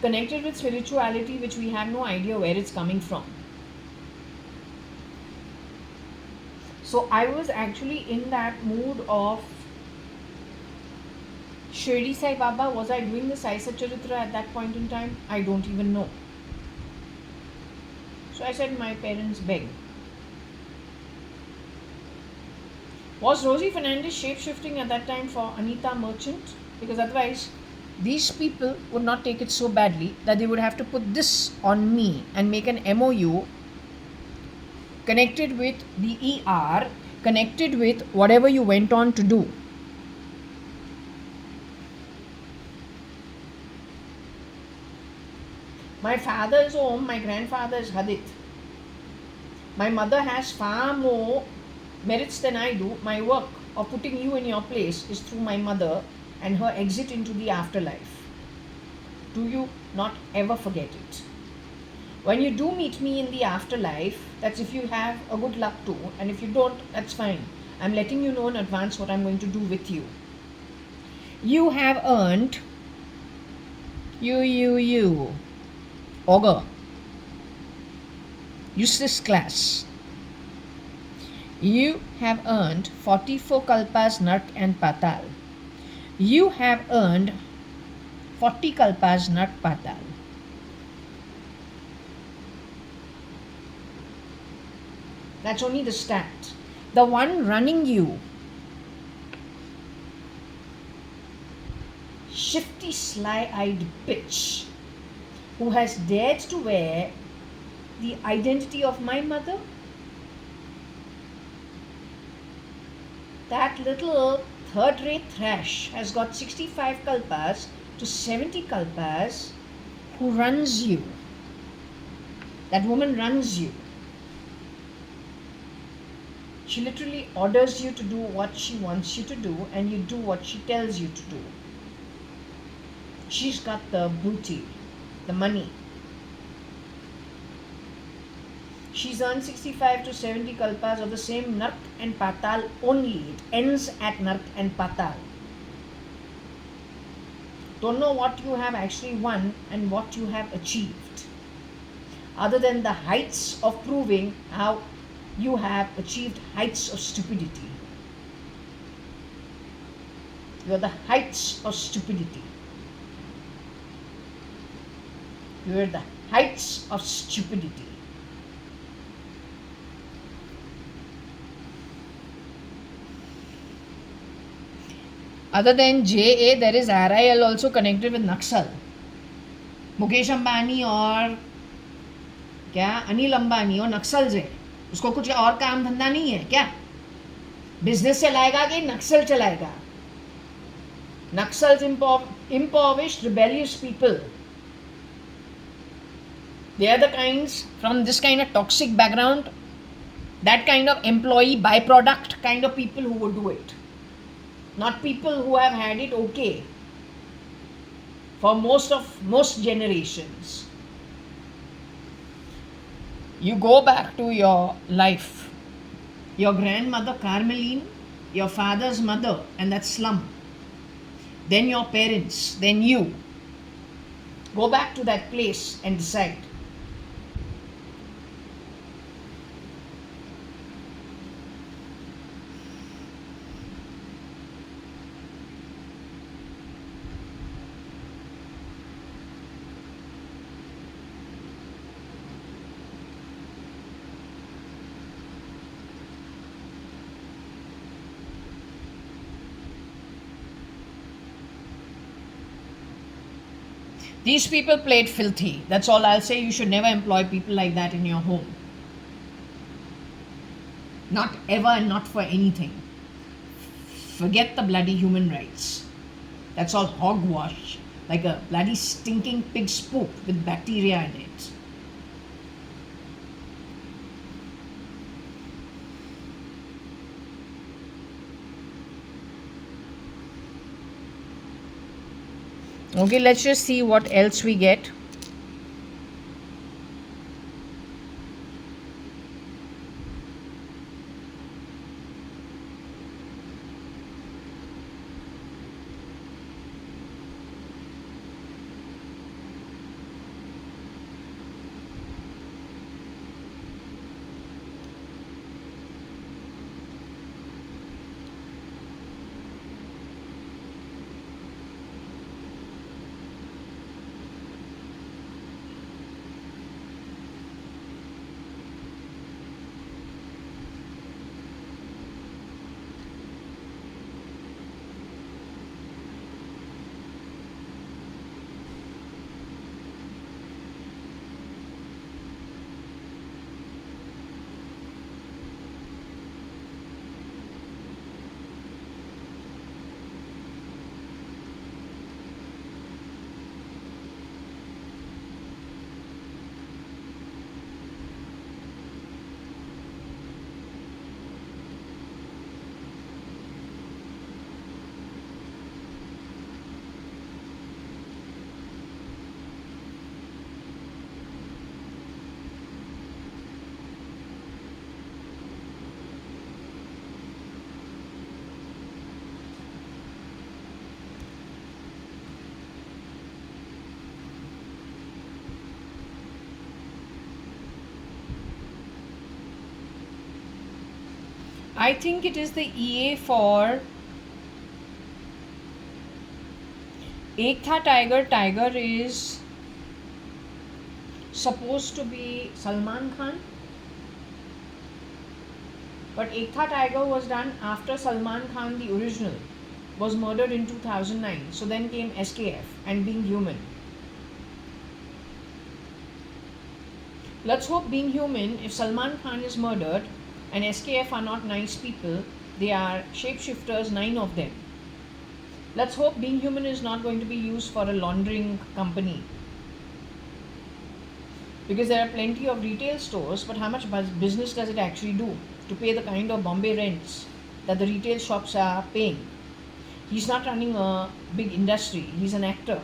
Speaker 1: Connected with spirituality, which we have no idea where it's coming from. So I was actually in that mood of Shirdi Sai Baba. Was I doing the Sai Satcharitra at that point in time? I don't even know. So I said, my parents beg. Was Rosie Fernandez shape-shifting at that time for Anita Merchant? Because otherwise, these people would not take it so badly that they would have to put this on me and make an MOU connected with the ER, connected with whatever you went on to do. My father is Om, my grandfather is Hadith. My mother has far more merits than I do. My work of putting you in your place is through my mother and her exit into the afterlife. Do you not ever forget it? When you do meet me in the afterlife, that's if you have a good luck too, and if you don't, that's fine. I'm letting you know in advance what I'm going to do with you. You have earned, Ogre, useless class. You have earned 44 kalpas Nark and Patal. You have earned 40 kalpas Nark Patal. That's only the stat. The one running you, shifty, sly-eyed bitch, who has dared to wear the identity of my mother, that little third-rate thrash has got 65 kalpas to 70 kalpas who runs you. That woman runs you. She literally orders you to do what she wants you to do, and you do what she tells you to do. She's got the booty, the money. She's earned 65 to 70 kalpas of the same Nark and Patal only. It ends at Nark and Patal. Don't know what you have actually won and what you have achieved, other than the heights of proving how you have achieved heights of stupidity. You are the heights of stupidity. You are the heights of stupidity. Other than JA, there is RIL also connected with Naxal. Mukesh Ambani और क्या अनिल अंबानी और नक्सल से उसको कुछ और काम धंधा नहीं है क्या? बिजनेस चलाएगा कि नक्सल चलाएगा? Naxals impoverished, rebellious people. They are the kinds from this kind of toxic background, that kind of employee byproduct kind of people who would do it. Not people who have had it okay for most generations. You go back to your life, your grandmother Carmeline, your father's mother, and that slum. Then your parents, then you. Go back to that place and decide. These people played filthy. That's all I'll say. You should never employ people like that in your home. Not ever and not for anything. Forget the bloody human rights. That's all hogwash. Like a bloody stinking pig's poop with bacteria in it. Okay, let's just see what else we get. I think it is the EA for Ekta Tiger. Tiger is supposed to be Salman Khan. But Ekta Tiger was done after Salman Khan, the original, was murdered in 2009. So then came SKF and Being Human. Let's hope Being Human, if Salman Khan is murdered and SKF are not nice people, they are shapeshifters, 9 of them. Let's hope Being Human is not going to be used for a laundering company. Because there are plenty of retail stores, but how much business does it actually do to pay the kind of Bombay rents that the retail shops are paying? He's not running a big industry, he's an actor.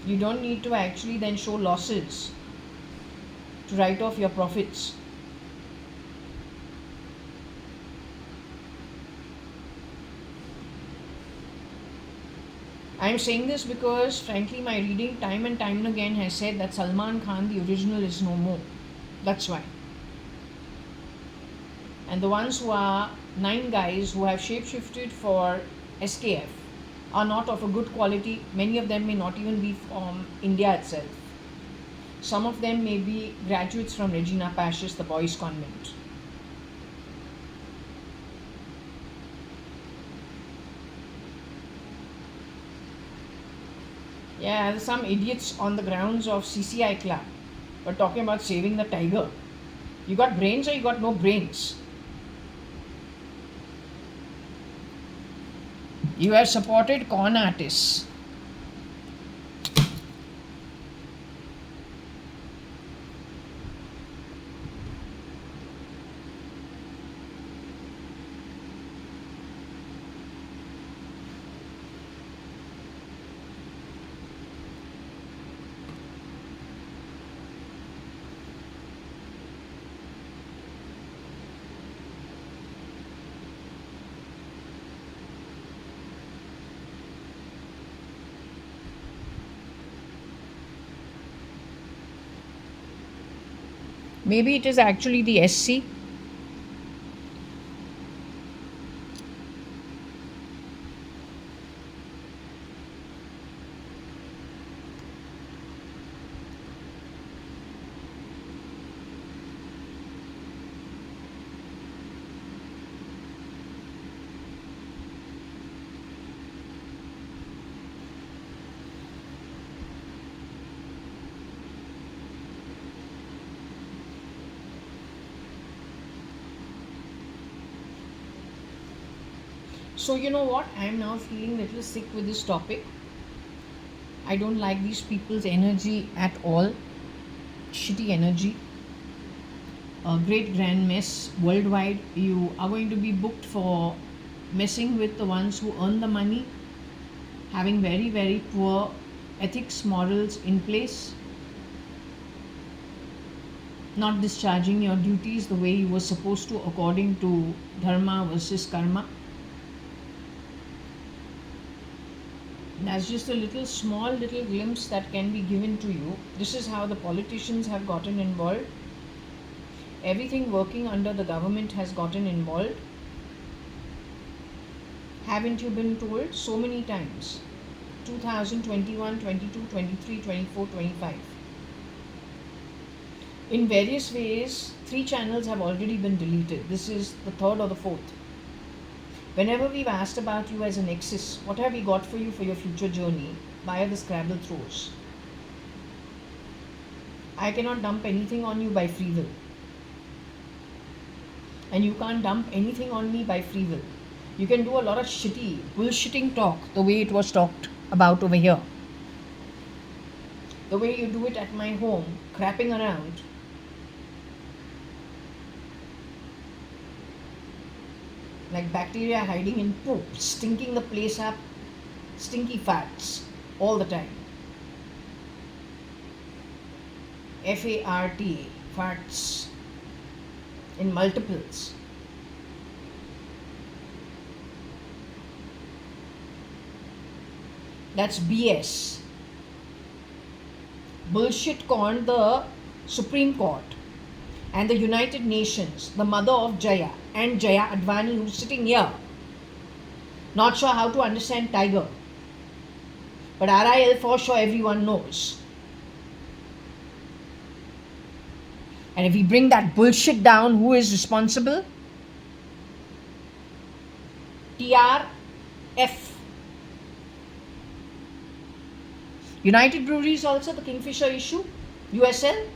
Speaker 1: You don't need to actually then show losses to write off your profits. I am saying this because frankly my reading time and time again has said that Salman Khan, the original, is no more. That's why. And the ones who are 9 guys who have shapeshifted for SKF are not of a good quality. Many of them may not even be from India itself. Some of them may be graduates from Regina Pacis, the boys' convent. Yeah, some idiots on the grounds of CCI club were talking about saving the tiger. You got brains or you got no brains? You have supported con artists. Maybe it is actually the SC. So you know what? I am now feeling a little sick with this topic. I don't like these people's energy at all. Shitty energy. A great grand mess worldwide. You are going to be booked for messing with the ones who earn the money, having very, very poor ethics, morals in place, not discharging your duties the way you were supposed to according to dharma versus karma. That's just a small little glimpse that can be given to you. This is how the politicians have gotten involved. Everything working under the government has gotten involved. Haven't you been told so many times? 2021, 22, 23, 24, 25. In various ways, 3 channels have already been deleted. This is the 3rd or the 4th. Whenever we've asked about you as a nexus, what have we got for you for your future journey via the Scrabble throws? I cannot dump anything on you by free will. And you can't dump anything on me by free will. You can do a lot of shitty, bullshitting talk the way it was talked about over here. The way you do it at my home, crapping around. Like bacteria hiding in poop, stinking the place up, stinky farts all the time. F-A-R-T, farts in multiples. That's BS. Bullshit called the Supreme Court and the United Nations, the mother of Jaya, and JAYA.ADVANI, who's sitting here. Not sure how to understand Tiger. But RIL for sure everyone knows. And if we bring that bullshit down, who is responsible? TRF. United Breweries also, the Kingfisher issue, USL.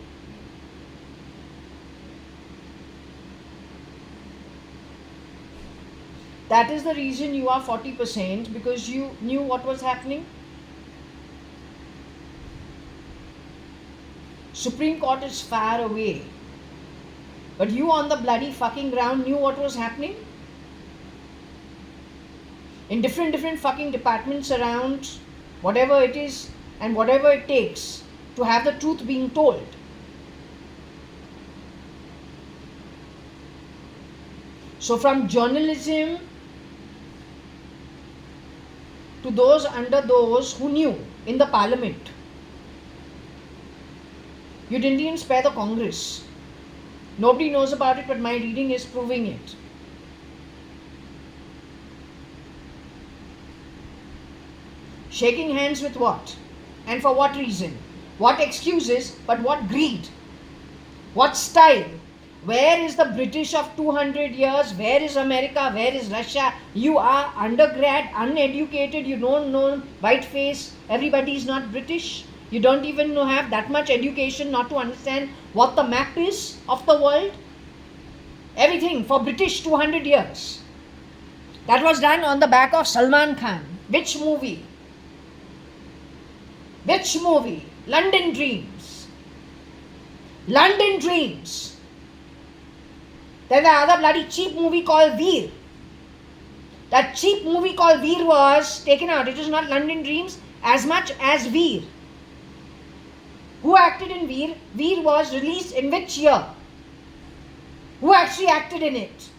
Speaker 1: That is the reason you are 40%, because you knew what was happening. Supreme Court is far away. But you on the bloody fucking ground knew what was happening. In different fucking departments around, whatever it is and whatever it takes to have the truth being told. So from journalism to those under those who knew in the parliament, you didn't even spare the Congress. Nobody knows about it, but my reading is proving it. Shaking hands with what? And for what reason? What excuses, but what greed? What style? Where is the British of 200 years? Where is America? Where is Russia? You are undergrad, uneducated, you don't know, white face, everybody is not British. You don't even have that much education not to understand what the map is of the world. Everything for British 200 years. That was done on the back of Salman Khan. Which movie? Which movie? London Dreams. London Dreams. Then the other bloody cheap movie called Veer. That cheap movie called Veer was taken out. It is not London Dreams as much as Veer. Who acted in Veer? Veer was released in which year? Who actually acted in it?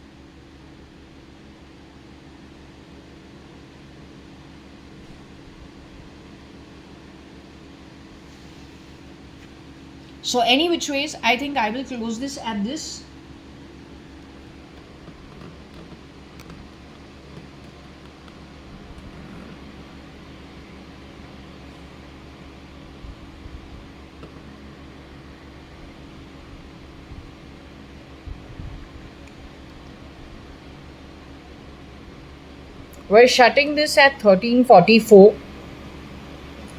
Speaker 1: So any which ways, I think I will close this at this. We're shutting this at 13:44,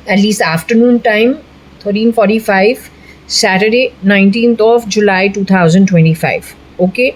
Speaker 1: at least afternoon time, 13:45, Saturday, 19th of July 2025. Okay.